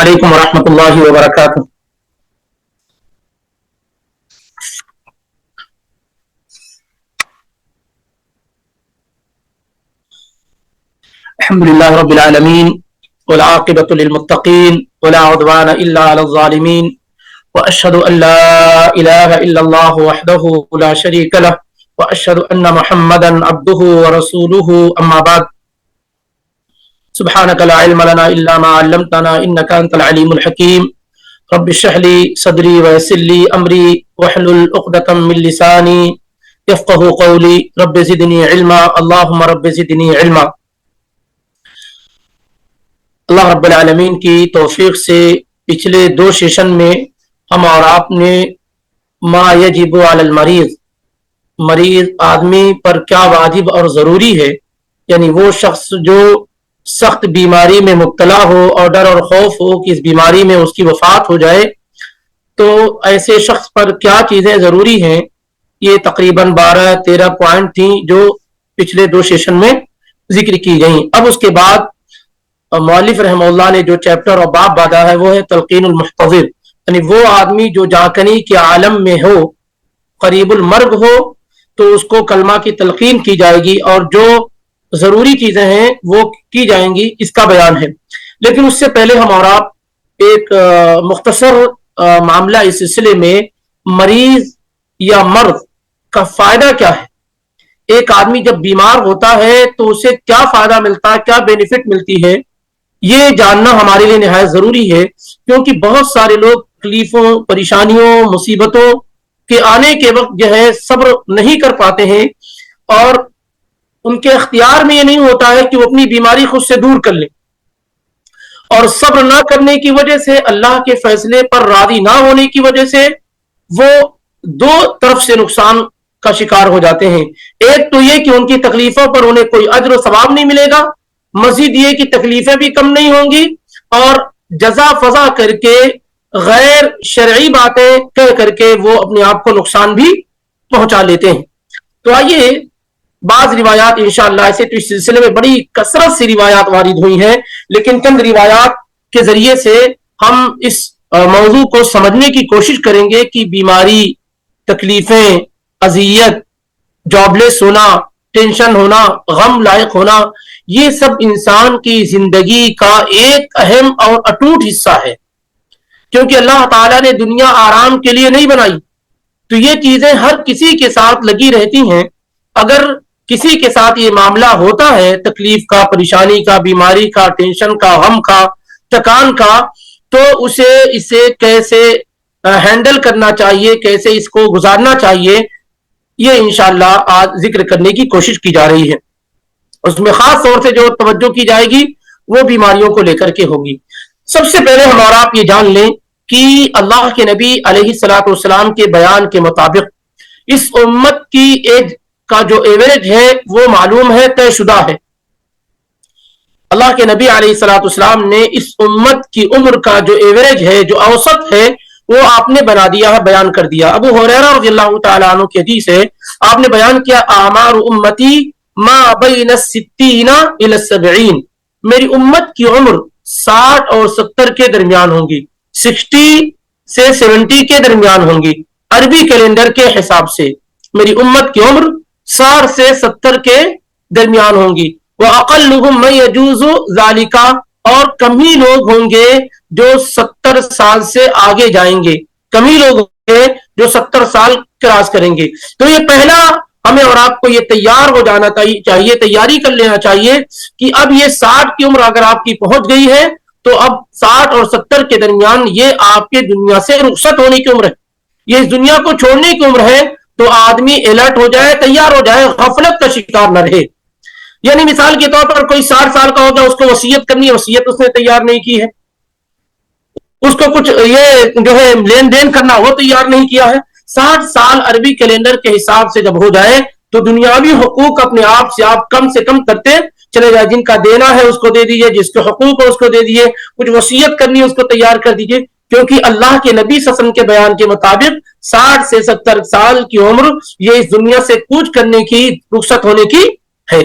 عليكم ورحمة الله وبركاته. الحمد لله رب العالمين والعاقبة للمتقين ولا عدوان إلا على الظالمين وأشهد أن لا إله إلا الله وحده لا شريك له وأشهد أن محمدا عبده ورسوله أما بعد سبحانك لا علم لنا إلا ما علمتنا إنك أنت العليم الحكيم رب اشرح لي صدري ويسر لي أمري واحلل عقدة من لساني يفقه قولي رب زدني علما اللهم رب زدني علما. اللہ رب العالمین کی توفیق سے پچھلے 2 سیشن میں ہم اور آپ نے ما یجب علی المریض، مریض آدمی پر کیا واجب اور ضروری ہے، یعنی وہ شخص جو سخت بیماری میں مبتلا ہو اور ڈر اور خوف ہو کہ اس بیماری میں اس کی وفات ہو جائے، تو ایسے شخص پر کیا چیزیں ضروری ہیں. یہ تقریباً 12-13 پوائنٹ تھیں جو پچھلے 2 سیشن میں ذکر کی گئیں. اب اس کے بعد مؤلف رحمہ اللہ نے جو چیپٹر اور باب باندھا ہے وہ ہے تلقین المحتضر، یعنی وہ آدمی جو جاکنی کے عالم میں ہو، قریب المرگ ہو، تو اس کو کلمہ کی تلقین کی جائے گی اور جو ضروری چیزیں ہیں وہ کی جائیں گی، اس کا بیان ہے. لیکن اس سے پہلے ہم اور آپ ایک مختصر معاملہ اس سلسلے میں، مریض یا مرض کا فائدہ کیا ہے، ایک آدمی جب بیمار ہوتا ہے تو اسے کیا فائدہ ملتا ہے، کیا بینیفٹ ملتی ہے، یہ جاننا ہمارے لیے نہایت ضروری ہے. کیونکہ بہت سارے لوگ تکلیفوں، پریشانیوں، مصیبتوں کے آنے کے وقت جو ہے صبر نہیں کر پاتے ہیں اور ان کے اختیار میں یہ نہیں ہوتا ہے کہ وہ اپنی بیماری خود سے دور کر لیں، اور صبر نہ کرنے کی وجہ سے، اللہ کے فیصلے پر راضی نہ ہونے کی وجہ سے وہ 2 طرف سے نقصان کا شکار ہو جاتے ہیں. ایک تو یہ کہ ان کی تکلیفوں پر انہیں کوئی اجر و ثواب نہیں ملے گا، مزید یہ کہ تکلیفیں بھی کم نہیں ہوں گی، اور جزا فضا کر کے غیر شرعی باتیں کہہ کر کے وہ اپنے آپ کو نقصان بھی پہنچا لیتے ہیں. تو آئیے بعض روایات انشاءاللہ، ایسے تو اس سلسلے میں بڑی کثرت سے روایات وارد ہوئی ہیں، لیکن چند روایات کے ذریعے سے ہم اس موضوع کو سمجھنے کی کوشش کریں گے کہ بیماری، تکلیفیں، اذیت، جابلیس ہونا، ٹینشن ہونا، غم لائق ہونا، یہ سب انسان کی زندگی کا ایک اہم اور اٹوٹ حصہ ہے. کیونکہ اللہ تعالیٰ نے دنیا آرام کے لیے نہیں بنائی، تو یہ چیزیں ہر کسی کے ساتھ لگی رہتی ہیں. اگر کسی کے ساتھ یہ معاملہ ہوتا ہے، تکلیف کا، پریشانی کا، بیماری کا، ٹینشن کا، غم کا، تکان کا، تو اسے کیسے ہینڈل کرنا چاہیے، کیسے اس کو گزارنا چاہیے، یہ انشاءاللہ آج ذکر کرنے کی کوشش کی جا رہی ہے. اس میں خاص طور سے جو توجہ کی جائے گی وہ بیماریوں کو لے کر کے ہوگی. سب سے پہلے ہم اور آپ یہ جان لیں کہ اللہ کے نبی علیہ الصلوۃ والسلام کے بیان کے مطابق اس امت کی ایج کا جو ایوریج ہے وہ معلوم ہے، طے شدہ ہے. اللہ کے نبی علیہ الصلوۃ والسلام نے اس امت کی عمر کا جو ایوریج ہے، جو اوسط ہے، وہ آپ نے بنا دیا ہے، بیان کر دیا. ابو ہریرہ رضی اللہ تعالیٰ عنہ کی حدیث ہے، آپ نے بیان کیا اعمار امتی ما بین 60 الی 70، میری امت کی عمر 60 اور 70 کے درمیان ہوں گی، 60 سے 70 کے درمیان ہوں گی. عربی کیلنڈر کے حساب سے میری امت کی عمر 60 سے 70 کے درمیان ہوں گی. وَأَقَلُّهُمْ مَنْ يَجُوزُ ذَلِكَ، اور کم ہی لوگ ہوں گے جو 70 سال سے آگے جائیں گے، کم ہی لوگ ہوں گے جو 70 سال کراس کریں گے. تو یہ پہلا ہمیں اور آپ کو یہ تیار ہو جانا چاہیے، تیاری کر لینا چاہیے کہ اب یہ 60 کی عمر اگر آپ کی پہنچ گئی ہے تو اب 60 اور 70 کے درمیان یہ آپ کے دنیا سے رخصت ہونے کی عمر ہے، یہ اس دنیا کو چھوڑنے کی عمر ہے. تو آدمی الرٹ ہو جائے، تیار ہو جائے، غفلت کا شکار نہ رہے. یعنی مثال کے طور پر کوئی 60 سال کا ہوگا، اس کو وصیت کرنی ہے، وصیت اس نے تیار نہیں کی ہے، اس کو کچھ یہ جو ہے لین دین کرنا وہ تیار نہیں کیا ہے. 60 سال عربی کیلنڈر کے حساب سے جب ہو جائے تو دنیاوی حقوق اپنے آپ سے آپ کم سے کم کرتے چلے جائے. جن کا دینا ہے اس کو دے دیجئے، جس کے حقوق ہے اس کو دے دیجئے، کچھ وصیت کرنی ہے اس کو تیار کر دیجئے. کیونکہ اللہ کے نبی صلی اللہ علیہ وسلم کے بیان کے مطابق 60 سے 70 سال کی عمر یہ اس دنیا سے کوچ کرنے کی، رخصت ہونے کی ہے.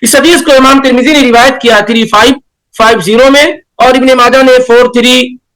اس حدیث کو امام ترمذی نے روایت کیا 3550 میں، اور ابن ماجہ نے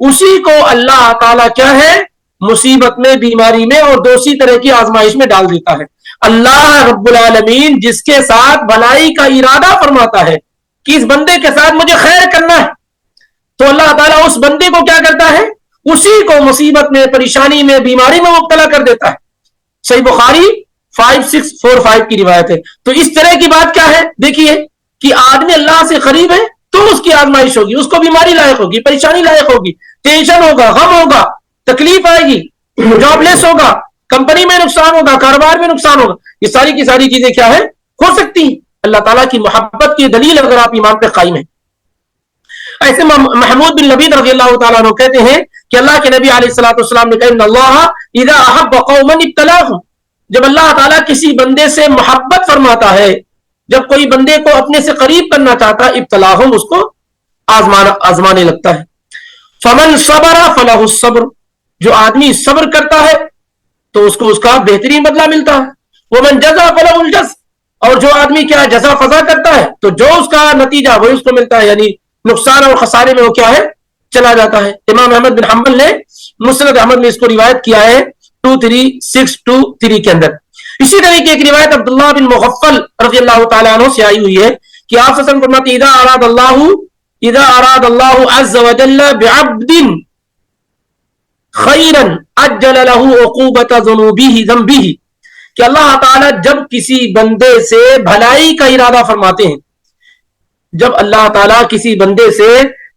اسی کو اللہ تعالیٰ کیا ہے مصیبت میں بیماری میں اور دوسری طرح کی آزمائش میں ڈال دیتا ہے. اللہ رب العالمین جس کے ساتھ بھلائی کا ارادہ فرماتا ہے کہ اس بندے کے ساتھ مجھے خیر کرنا ہے تو اللہ تعالیٰ اس بندے کو کیا کرتا ہے اسی کو مصیبت میں پریشانی میں بیماری میں مبتلا کر دیتا ہے. صحیح بخاری 5645 کی روایت ہے. تو اس طرح کی بات کیا ہے دیکھیے کہ آدمی اللہ سے قریب ہے تو اس کی آزمائش ہوگی, اس کو بیماری لاحق ہوگی, پریشانی لاحق ہوگی, ٹینشن ہوگا, غم ہوگا, تکلیف آئے گی, جاب لیس ہوگا, کمپنی میں نقصان ہوگا, کاروبار میں نقصان ہوگا. یہ ساری کی ساری چیزیں کیا ہے ہو سکتی ہیں اللہ تعالیٰ کی محبت کی دلیل اگر آپ ایمان پہ قائم ہیں. ایسے محمود بن لبید رضی اللہ تعالیٰ عنہ کہتے ہیں کہ اللہ کے نبی علیہ الصلوۃ والسلام نے کہا ان اللہ اذا احب قوما ابتلاهم, جب اللہ تعالیٰ کسی بندے سے محبت فرماتا ہے, جب کوئی بندے کو اپنے سے قریب کرنا چاہتا ہے ابتلاهم اس کو آزمانے لگتا ہے. فمن صبر فلہ الصبر, جو آدمی صبر کرتا ہے تو اس کو اس کا بہترین بدلہ ملتا ہے. ومن جزا فلہ الجز, اور جو آدمی کیا جزا فضا کرتا ہے تو جو اس کا نتیجہ وہی اس کو ملتا ہے, یعنی نقصان اور خسارے میں وہ کیا ہے چلا جاتا ہے. امام احمد بن حنبل نے مسند احمد میں اس کو روایت کیا ہے 23623 کے اندر. اسی طرح کی ایک روایت عبداللہ بن مغفل رضی اللہ تعالیٰ عنہ سے آئی ہوئی ہے کہ آپ صلی اللہ علیہ وسلم فرماتے ہیں اذا اراد اللہ عز وجل بعبد خیرا عجل له عقوبۃ ذنوبہ, کہ اللہ تعالیٰ جب کسی بندے سے بھلائی کا ارادہ فرماتے ہیں, جب اللہ تعالیٰ کسی بندے سے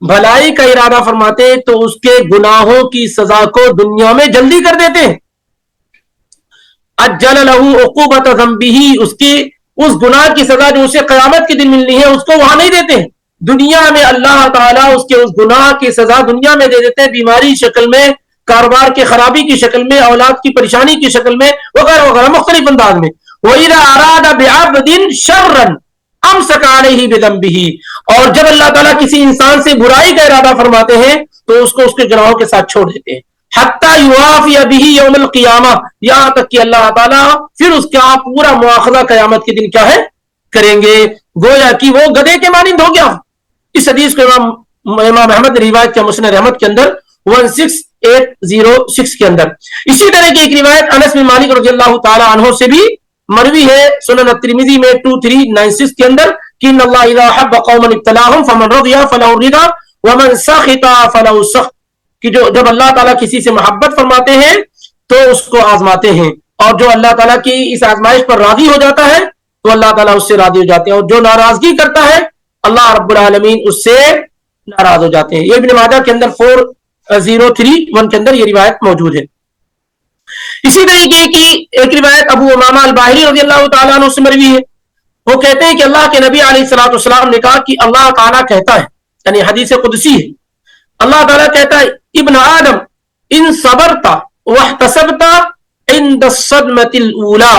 بھلائی کا ارادہ فرماتے ہیں تو اس کے گناہوں کی سزا کو دنیا میں جلدی کر دیتے ہیں. اجل له عقوبۃ ذنبہ, اس کی اس گناہ کی سزا جو اسے قیامت کے دن ملنی ہے اس کو وہاں نہیں دیتے ہیں, دنیا میں اللہ تعالیٰ اس کے اس گناہ کی سزا دنیا میں دے دیتے ہیں, بیماری شکل میں, کاروبار کی خرابی کی شکل میں, اولاد کی پریشانی کی شکل میں, وغیرہ وغیرہ مختلف انداز میں. وَإِذَا أَرَادَ بِعَبْدٍ شَرًّا أَمْسَكَ عَلَيْهِ بِذَنبِهِ, اور جب اللہ تعالیٰ کسی انسان سے برائی کا ارادہ فرماتے ہیں تو اس کو اس کے گناہوں کے ساتھ چھوڑ دیتے ہیں. حَتَّى يُوَافِيَ بِهِ يَوْمَ الْقِيَامَةِ, یہاں تک کہ اللہ تعالیٰ پھر اس کا پورا مواخذہ قیامت کے دن کیا ہے کریں گے, گویا کہ وہ گدھے کے مانند ہو گیا. اس حدیث کو امام احمد روایت کیا مسند احمد کے اندر 16806 کے اندر. اسی طرح کی ایک روایت انس بن مالک رضی اللہ تعالی عنہ سے بھی مروی ہے سنن الترمذی میں 2396 کے اندر کہ ان اللہ اذا حب قوما ابتلاهم فمن رضي فله الرضا ومن سخط فله السخط, کہ جو جب اللہ تعالیٰ کسی سے محبت فرماتے ہیں تو اس کو آزماتے ہیں, اور جو اللہ تعالیٰ کی اس آزمائش پر راضی ہو جاتا ہے تو اللہ تعالیٰ اس سے راضی ہو جاتے ہیں, اور جو ناراضگی کرتا ہے اللہ رب العالمین اس سے ناراض ہو جاتے ہیں. یہ ابن ماجہ کے اندر 4031 کے اندر یہ روایت موجود ہے. اسی طریقے کی ایک روایت ابو امامہ الباہلی رضی اللہ تعالیٰ عنہ سے مروی ہے, وہ کہتے ہیں کہ اللہ کے نبی علیہ الصلوۃ والسلام نے کہا کہ اللہ تعالیٰ کہتا ہے, یعنی حدیث قدسی ہے, اللہ تعالیٰ کہتا ہے ابن آدم ان صبرت واحتسبت عند الصدمة الاولى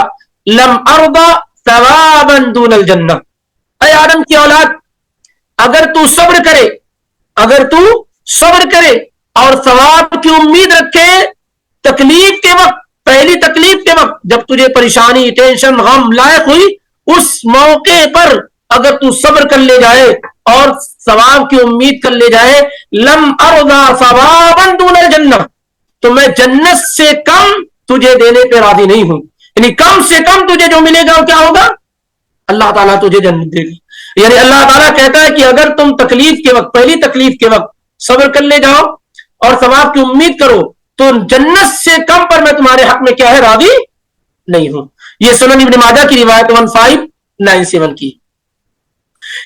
لم ارضى ثوابا دون الجنہ, اے آدم کی اولاد اگر تو صبر کرے اور ثواب کی امید رکھے تکلیف کے وقت, پہلی تکلیف کے وقت جب تجھے پریشانی ٹینشن غم لائق ہوئی, اس موقع پر اگر تو صبر کر لے جائے اور ثواب کی امید کر لے جائے, لم ارضا ثوابا دون الجنہ, تو میں جنت سے کم تجھے دینے پہ راضی نہیں ہوں, یعنی کم سے کم تجھے جو ملے گا وہ کیا ہوگا, اللہ تعالیٰ تجھے جنت دے گی. یعنی اللہ تعالیٰ کہتا ہے کہ اگر تم تکلیف کے وقت, پہلی تکلیف کے وقت صبر کر لے جاؤ اور ثواب کی امید کرو تو جنت سے کم پر میں تمہارے حق میں کیا ہے راضی نہیں ہوں. یہ سنن ابن ماجہ کی روایت 1597 کی.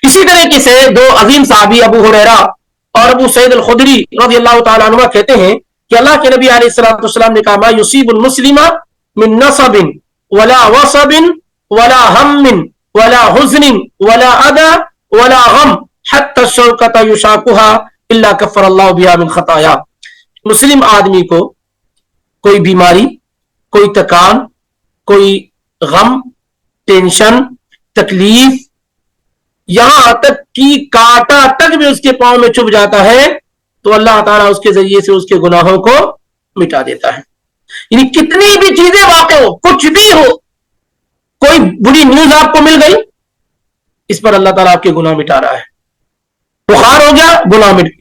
اسی طریقے سے دو عظیم صحابی ابو ہریرہ اور ابو سعید الخدری رضی اللہ تعالیٰ عنہ کہتے ہیں کہ اللہ کے نبی علیہ الصلوۃ والسلام نے کہا ما یصیب المسلم من نصب ولا وصب ولا هم ولا حزن ولا اذى ولا غم حتى الشوكة يشاكها الا كفر الله بها من خطايا. مسلم آدمی کو کوئی بیماری, کوئی تکان, کوئی غم, ٹینشن, تکلیف, یہاں تک کہ کانٹا تک بھی اس کے پاؤں میں چبھ جاتا ہے تو اللہ تعالیٰ اس کے ذریعے سے اس کے گناہوں کو مٹا دیتا ہے. یعنی کتنی بھی چیزیں واقع ہو, کچھ بھی ہو, کوئی بری نیوز آپ کو مل گئی, اس پر اللہ تعالیٰ آپ کے گناہ مٹا رہا ہے. بخار ہو گیا, گناہ مٹ گئی.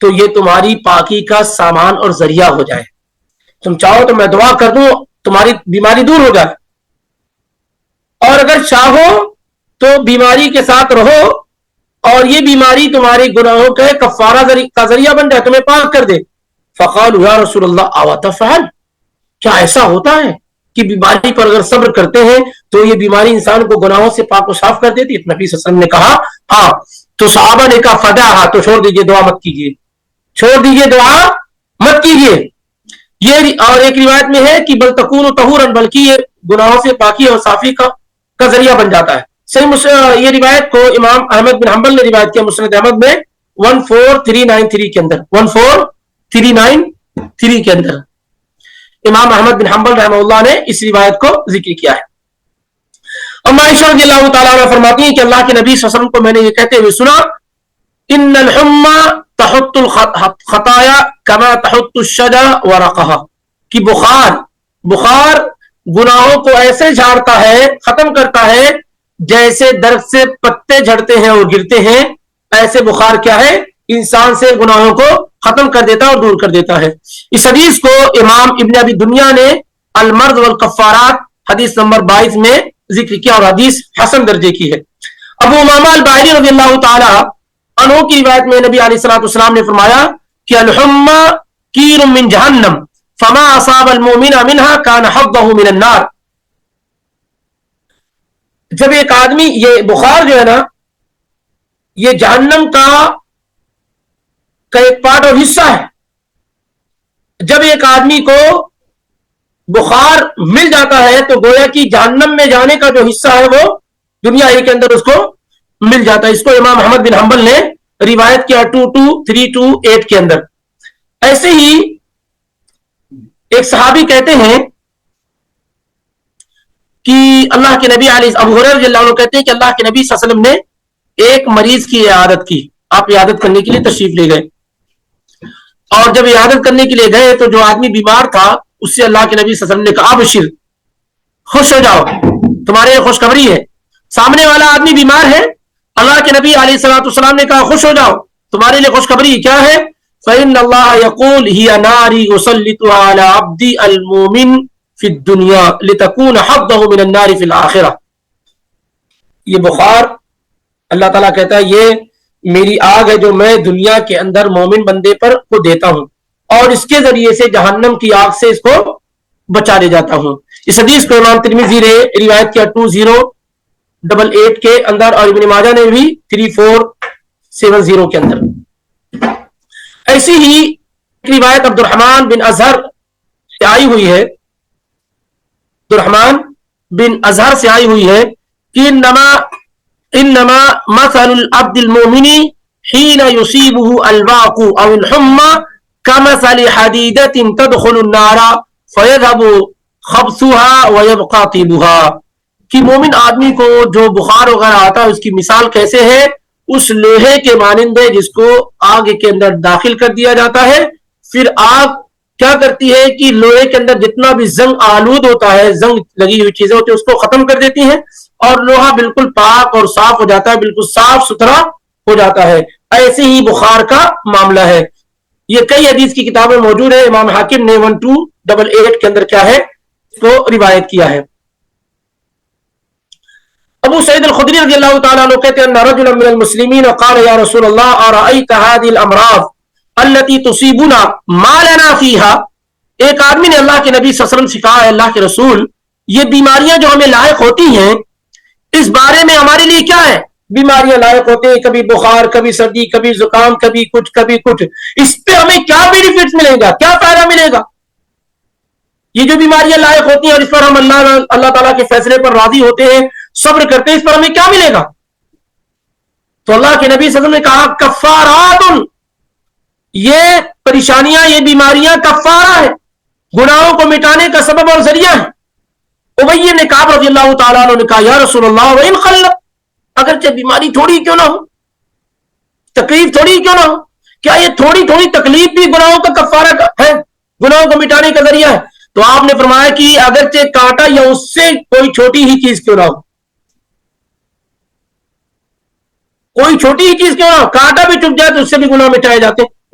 تو یہ تمہاری پاکی کا سامان اور ذریعہ ہو جائے. تم چاہو تو میں دعا کر دوں تمہاری بیماری دور ہو جائے, اور اگر چاہو تو بیماری کے ساتھ رہو اور یہ بیماری تمہارے گناہوں کے کفارہ کا ذریعہ بن جائے, تمہیں پاک کر دے. فقالوا یا رسول اللہ او تفعل, کیا ایسا ہوتا ہے کہ بیماری پر اگر صبر کرتے ہیں تو یہ بیماری انسان کو گناہوں سے پاک و صاف کر دیتی ہے؟ نبی صلی اللہ علیہ وسلم نے کہا ہاں. تو صحابہ نے کہا فدعها, تو چھوڑ دیجئے, دعا مت کیجئے, چھوڑ دیجئے, دعا مت کیجئے. یہ اور ایک روایت میں ہے کہ بل تکون طہورا, بلکہ یہ گناہوں سے پاکی اور صافی کا ذریعہ بن جاتا ہے. صحیح یہ روایت کو امام احمد بن حنبل نے روایت کیا مسند احمد میں 14393 کے اندر, 14393 کے اندر امام احمد بن حنبل رحمہ اللہ نے اس روایت کو ذکر کیا ہے. ام عائشہ رضی اللہ تعالیٰ عنہ فرماتی ہیں کہ اللہ کے نبی صلی اللہ علیہ وسلم کو میں نے یہ کہتے ہوئے سنا, ان الحمى تحط الخطايا كما تحط الشجر ورقها, کہ بخار گناہوں کو ایسے جھاڑتا ہے, ختم کرتا ہے جیسے درخت سے پتے جھڑتے ہیں اور گرتے ہیں, ایسے بخار کیا ہے انسان سے گناہوں کو ختم کر دیتا ہے اور دور کر دیتا ہے. اس حدیث کو امام ابن ابی دنیا نے المرض والکفارات حدیث نمبر 22 میں ذکر کیا اور حدیث حسن درجے کی ہے. ابو امامہ الباہلی رضی اللہ تعالی عنہ کی روایت میں نبی علیہ الصلوۃ والسلام نے فرمایا کہ الحمى کیر من جہنم فما اصاب المؤمن منها كان حظه من النار. جب ایک آدمی, یہ بخار جو ہے نا یہ جہنم کا ایک پارٹ اور حصہ ہے, جب ایک آدمی کو بخار مل جاتا ہے تو گویا کہ جہنم میں جانے کا جو حصہ ہے وہ دنیا ہی کے اندر اس کو مل جاتا ہے. اس کو امام احمد بن حنبل نے روایت کیا 22328 کے اندر. ایسے ہی ایک صحابی کہتے ہیں کہ اللہ کے نبی علیہ ابو ہریرہ رضی اللہ عنہ کہتے ہیں کہ اللہ کے نبی صلی اللہ علیہ وسلم نے ایک مریض کی عیادت کی, آپ عیادت کرنے کے لیے تشریف لے گئے, اور جب عیادت کرنے کے لیے گئے تو جو آدمی بیمار تھا اس سے اللہ کے نبی صلی اللہ علیہ وسلم نے کہا ابشر, خوش ہو جاؤ, تمہارے خوشخبری ہے. سامنے والا آدمی بیمار ہے, اللہ کے نبی علیہ الصلوۃ والسلام نے کہا خوش ہو جاؤ, تمہارے لیے خوشخبری کیا ہے؟ فإن اللہ یقول ہی ناری اسلطها علی عبدی المؤمن فی الدنیا لتکون حظه من النار فی الآخرہ. یہ بخار اللہ تعالیٰ کہتا ہے یہ میری آگ ہے جو میں دنیا کے اندر مومن بندے پر کو دیتا ہوں اور اس کے ذریعے سے جہنم کی آگ سے اس کو بچا لے جاتا ہوں. اس حدیث کو امام ترمذی نے روایت کیا 2088 کے اندر اور ابن ماجہ نے بھی 3470 کے اندر. ایسی ہی روایت عبد الرحمن بن اظہر سے آئی ہوئی ہے, عبد الرحمن بن اظہر سے آئی ہوئی ہے کہ انما مثل العبد المؤمن حين يصيبه الباق او الحمى كمثل حديدة تدخل النار فيذهب خبثها ويبقى طيبها. کہ مومن آدمی کو جو بخار وغیرہ آتا ہے اس کی مثال کیسے ہے, اس لوہے کے مانند ہے جس کو آگ کے اندر داخل کر دیا جاتا ہے, پھر آگ کیا کرتی ہے کہ لوہے کے اندر جتنا بھی زنگ آلود ہوتا ہے, زنگ لگی ہوئی چیزیں ہوتی ہیں اس کو ختم کر دیتی ہیں اور لوہا بالکل پاک اور صاف ہو جاتا ہے, بالکل صاف ستھرا ہو جاتا ہے. ایسے ہی بخار کا معاملہ ہے. یہ کئی حدیث کی کتابیں موجود ہے, امام حاکم نے 1288 کے اندر کیا ہے اس کو روایت کیا ہے. ابو سعید الخدری رضی اللہ تعالیٰ عنہ کہتے ہیں ان رجلا من المسلمین قال یا رسول اللہ ارأیت هذه الامراض التي تصيبنا ما لنا فيها. ایک آدمی نے اللہ کے نبی صلی اللہ علیہ وسلم سے کہا, اللہ کے رسول یہ بیماریاں جو ہمیں لاحق ہوتی ہیں اس بارے میں ہمارے لیے کیا ہے؟ بیماریاں لاحق ہوتے ہیں, کبھی بخار, کبھی سردی, کبھی زکام, کبھی کچھ, اس پہ ہمیں کیا بینیفٹس ملے گا, کیا فائدہ ملے گا؟ یہ جو بیماریاں لاحق ہوتی ہیں اور اس پر ہم اللہ تعالیٰ کے فیصلے پر راضی ہوتے ہیں, صبر کرتے ہیں, اس پر ہمیں کیا ملے گا؟ تو اللہ کے نبی صلی اللہ علیہ وسلم نے کہا کفارات, یہ پریشانیاں, یہ بیماریاں کفارہ ہے, گناہوں کو مٹانے کا سبب اور ذریعہ ہے. ابی نے کعب رضی اللہ تعالیٰ عنہ نے کہا یا رسول اللہ وَإِنْ خَلَّتْ, اگرچہ بیماری تھوڑی کیوں نہ ہو, تکلیف تھوڑی کیوں نہ ہو, کیا یہ تھوڑی تھوڑی تکلیف بھی گناہوں کا کفارہ ہے, گناہوں کو مٹانے کا ذریعہ ہے؟ تو آپ نے فرمایا کہ اگرچہ کانٹا یا اس سے کوئی چھوٹی ہی چیز کیوں نہ ہو, کوئی چھوٹی ہی چیز کیوں نہ ہو, کانٹا بھی چپ جائے تو اس سے بھی گناہ مٹائے جاتے.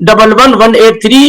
11183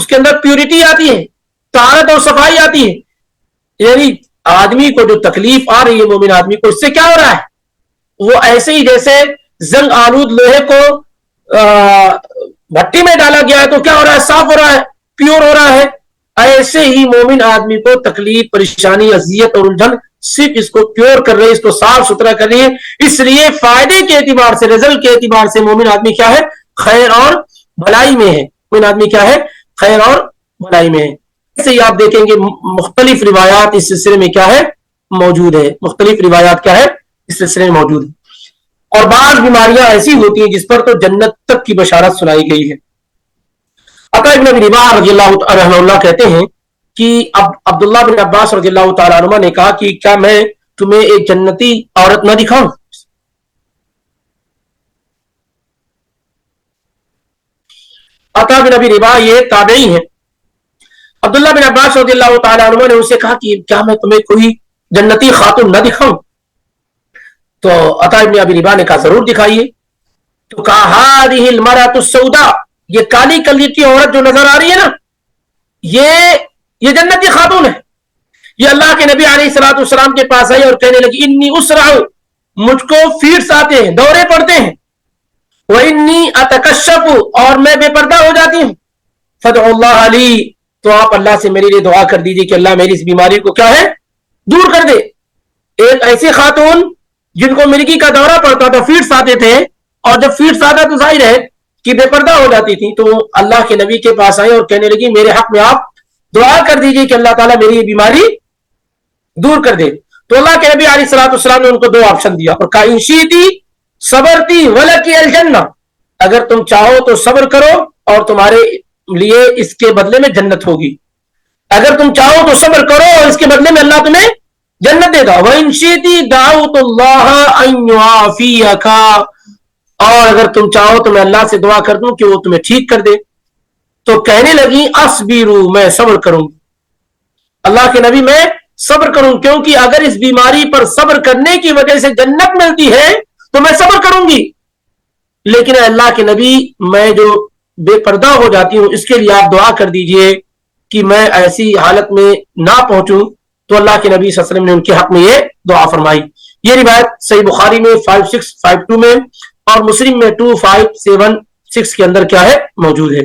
اس کے اندر پیورٹی آتی ہے, طہارت اور صفائی آتی ہے. یعنی آدمی کو جو تکلیف آ رہی ہے مومن آدمی کو, اس سے کیا ہو رہا ہے, وہ ایسے ہی جیسے زنگ آلود لوہے کو بھٹی میں ڈالا گیا ہے تو کیا ہو رہا ہے, صاف ہو رہا ہے, پیور ہو رہا ہے. ایسے ہی مومن آدمی کو تکلیف, پریشانی, اذیت اور الجھن صرف اس کو پیور کر رہی ہے, اس کو صاف ستھرا کر رہی ہے. اس لیے فائدے کے اعتبار سے, رزلٹ کے اعتبار سے مومن آدمی کیا ہے, خیر اور بھلائی میں ہے. مومن آدمی کیا ہے, خیر اور بھلائی میں ہے. ایسے ہی آپ دیکھیں گے مختلف روایات اس سلسلے میں کیا ہے, موجود ہے. مختلف روایات کیا ہے, اس سلسلے میں موجود ہے. اور بعض بیماریاں ایسی ہوتی ہیں جس پر تو جنت تک کی بشارت سنائی گئی ہے. عطا ابن ابی رباح رضی اللہ کہتے ہیں کہ اب عبداللہ بن عباس رضی اللہ تعالیٰ عنہ نے کہا کہ کیا میں تمہیں ایک جنتی عورت نہ دکھاؤں. عطا بن ابی رباح یہ تابعی ہیں. عبداللہ بن عباس رضی اللہ تعالیٰ عنہ نے ان سے کہا کہ کیا میں تمہیں کوئی جنتی خاتون نہ دکھاؤں. تو عطا ابن ابی رباح نے کہا ضرور دکھائیے. تو کہا ہذہ المرأۃ السوداء, یہ کالی کلی کی عورت جو نظر آ رہی ہے نا, یہ جنتی خاتون ہے. یہ اللہ کے نبی علیہ الصلوۃ والسلام کے پاس آئی اور کہنے لگی انی اسرع, مجھ کو فیٹس آتے ہیں, دورے پڑتے ہیں. وانی اتکشف, اور میں بے پردہ ہو جاتی ہوں. فدعوا اللہ لی, تو آپ اللہ سے میرے لیے دعا کر دیجیے کہ اللہ میری اس بیماری کو کیا ہے, دور کر دے. ایک ایسی خاتون جن کو مرگی کا دورہ پڑتا تھا, فیٹس آتے تھے, اور جب فیٹس آتا تو ظاہر ہے کہ بے پردہ ہو جاتی تھی, تو اللہ کے نبی کے پاس آئے اور کہنے لگی میرے حق میں آپ دعا کر دیجیے کہ اللہ تعالیٰ میری یہ بیماری دور کر دے. تو اللہ کے نبی علیہ الصلوۃ والسلام نے ان کو دو آپشن دیا اور کہا ان شئتی صبرتی ولکی الجنہ, اگر تم چاہو تو صبر کرو اور تمہارے لیے اس کے بدلے میں جنت ہوگی. اگر تم چاہو تو صبر کرو اور اس کے بدلے میں اللہ تمہیں جنت دے گا. وَإِن شِئْتِ دَعَوْتُ اللَّهَ أَن يُعَافِيَكَ, اور اگر تم چاہو تو میں اللہ سے دعا کر دوں کہ وہ تمہیں ٹھیک کر دے. تو کہنے لگی اصبرو, میں صبر کروں. اللہ کے نبی میں صبر کروں, کیونکہ اگر اس بیماری پر صبر کرنے کی وجہ سے جنت ملتی ہے تو میں صبر کروں گی. لیکن اللہ کے نبی میں جو بے پردہ ہو جاتی ہوں اس کے لیے آپ دعا کر دیجئے کہ میں ایسی حالت میں نہ پہنچوں. تو اللہ کے نبی صلی اللہ علیہ وسلم نے ان کے حق میں یہ دعا فرمائی. یہ روایت صحیح بخاری میں 5652 میں اور مسلم میں 2576 کے اندر کیا ہے, موجود ہے.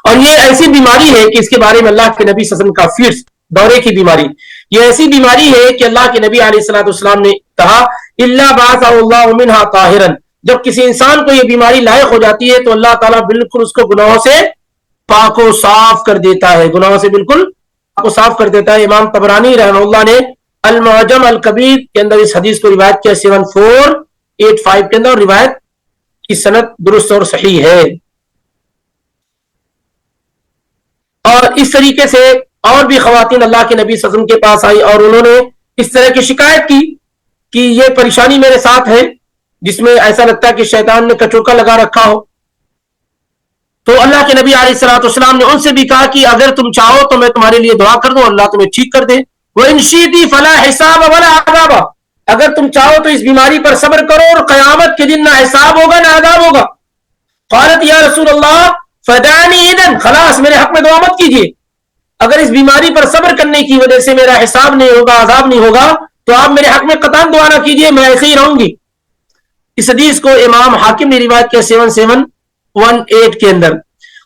اور یہ ایسی بیماری ہے کہ اس کے بارے میں اللہ کے نبی صلی اللہ علیہ وسلم کا فیٹس, دورے کی بیماری, یہ ایسی بیماری ہے کہ اللہ کے نبی علیہ الصلوۃ والسلام نے کہا الا بعث اللہ منها طاہرا, جب کسی انسان کو یہ بیماری لاحق ہو جاتی ہے تو اللہ تعالیٰ بالکل اس کو گناہوں سے پاک و صاف کر دیتا ہے, گناہوں سے بالکل پاک و صاف کر دیتا ہے. امام طبرانی رحمہ اللہ نے المعجم الکبیر کے اندر اس حدیث کو روایت کیا 7485 کے اندر, اور روایت کی سند درست اور صحیح ہے. اور اس طریقے سے اور بھی خواتین اللہ کے نبی صلی اللہ علیہ وسلم کے پاس آئی اور انہوں نے اس طرح کی شکایت کی کہ یہ پریشانی میرے ساتھ ہے جس میں ایسا لگتا ہے کہ شیطان نے کچوکا لگا رکھا ہو. تو اللہ کے نبی علیہ الصلوۃ والسلام نے ان سے بھی کہا کہ اگر تم چاہو تو میں تمہارے لیے دعا کر دوں, اللہ تمہیں ٹھیک کر دے. وَإِن شِئْتِ فَلَا حِسَابَ وَلَا عَذَابَ, اگر تم چاہو تو اس بیماری پر صبر کرو اور قیامت کے دن نہ حساب ہوگا نہ عذاب ہوگا. قالت یا رسول اللہ فدعنی اذن, خلاص میرے حق میں دعا مت کیجیے, اگر اس بیماری پر صبر کرنے کی وجہ سے میرا حساب نہیں ہوگا, عذاب نہیں ہوگا, تو آپ میرے حق میں قطعاً دعا نہ کیجیے, میں ایسے ہی رہوں گی. اس حدیث کو امام حاکم نے روایت کیا 7718 کے اندر.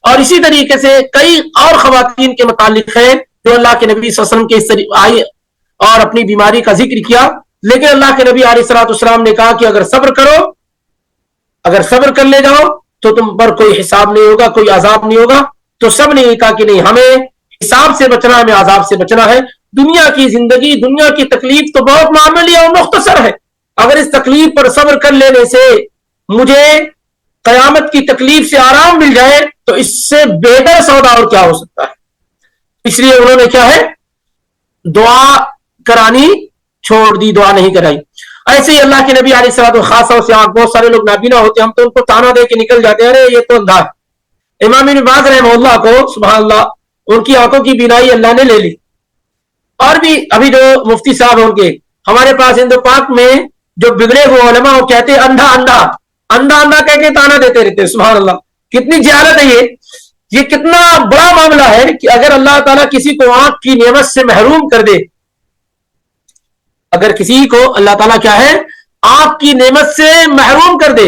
اور اسی طریقے سے کئی اور خواتین کے متعلق ہے جو اللہ کے نبی صلی اللہ علیہ وسلم کے اس طریقے آئی اور اپنی بیماری کا ذکر کیا, لیکن اللہ کے نبی علیہ الصلوۃ والسلام نے کہا کہ اگر صبر کرو, اگر صبر کر لے جاؤ تو تم پر کوئی حساب نہیں ہوگا, کوئی عذاب نہیں ہوگا. تو سب نے یہ کہا کہ نہیں, ہمیں حساب سے بچنا ہے, ہمیں عذاب سے بچنا ہے. دنیا کی زندگی, دنیا کی تکلیف تو بہت معمولی اور مختصر ہے, اگر اس تکلیف پر صبر کر لینے سے مجھے قیامت کی تکلیف سے آرام مل جائے تو اس سے بہتر سودا اور کیا ہو سکتا ہے. اس لیے انہوں نے کیا ہے, دعا کرانی چھوڑ دی, دعا نہیں کرائی. ایسے ہی اللہ کے نبی علیہ الصلوۃ والسلام, خاص طور سے بہت سارے لوگ نابینا ہوتے ہیں, ہم تو ان کو تانا دے کے نکل جاتے ہیں, ارے یہ تو اندھا. امام ابن باز رحمہ اللہ کو سبحان اللہ, ان کی آنکھوں کی بینائی اللہ نے لے لی. اور بھی ابھی جو مفتی صاحب ہیں ان کے ہمارے پاس ہند پاک میں جو بگڑے ہوئے علماء وہ کہتے ہیں اندھا اندھا اندھا اندھا کہہ کے تانا دیتے رہتے ہیں. سبحان اللہ, کتنی جہالت ہے یہ کتنا بڑا معاملہ ہے کہ اگر اللہ تعالیٰ کسی کو آنکھ کی نعمت سے محروم کر دے، اگر کسی کو اللہ تعالیٰ کیا ہے آنکھ کی نعمت سے محروم کر دے،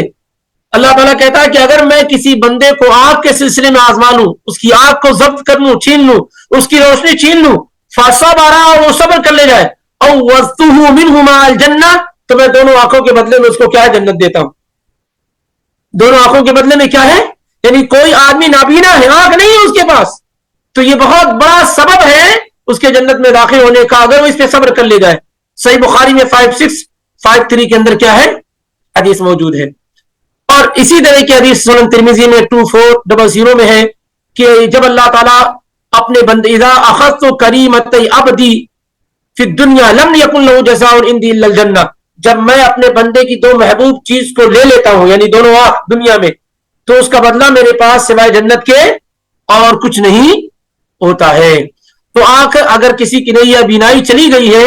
اللہ تعالیٰ کہتا ہے کہ اگر میں کسی بندے کو آنکھ کے سلسلے میں آزما لوں، اس کی آنکھ کو ضبط کر لوں، چھین لوں، اس کی روشنی چھین لوں، فصبر اور وہ صبر کر لے جائے، او وزتہ منہما الجنہ، تو میں دونوں آنکھوں کے بدلے میں اس کو کیا ہے جنت دیتا ہوں. دونوں آنکھوں کے بدلے میں کیا ہے، یعنی کوئی آدمی نابینا ہے، آنکھ نہیں ہے اس کے پاس، تو یہ بہت بڑا سبب ہے اس کے جنت میں داخل ہونے کا اگر وہ اس پہ صبر کر لے جائے. صحیح بخاری میں 5653 کے اندر کیا ہے حدیث موجود ہے. اور اسی طرح کی حدیث سنن ترمذی میں 2400 میں ہے کہ جب اللہ تعالیٰ اپنے بندے اذا اخذت کریمت عبدی فی الدنیا لم یکن له جزاء عندی الا الجنہ، جب میں اپنے بندے کی دو محبوب چیز کو لے لیتا ہوں، یعنی دونوں آنکھ دنیا میں، تو اس کا بدلہ میرے پاس سوائے جنت کے اور کچھ نہیں ہوتا ہے. تو آنکھ اگر کسی کی نہیں یا بینائی چلی گئی ہے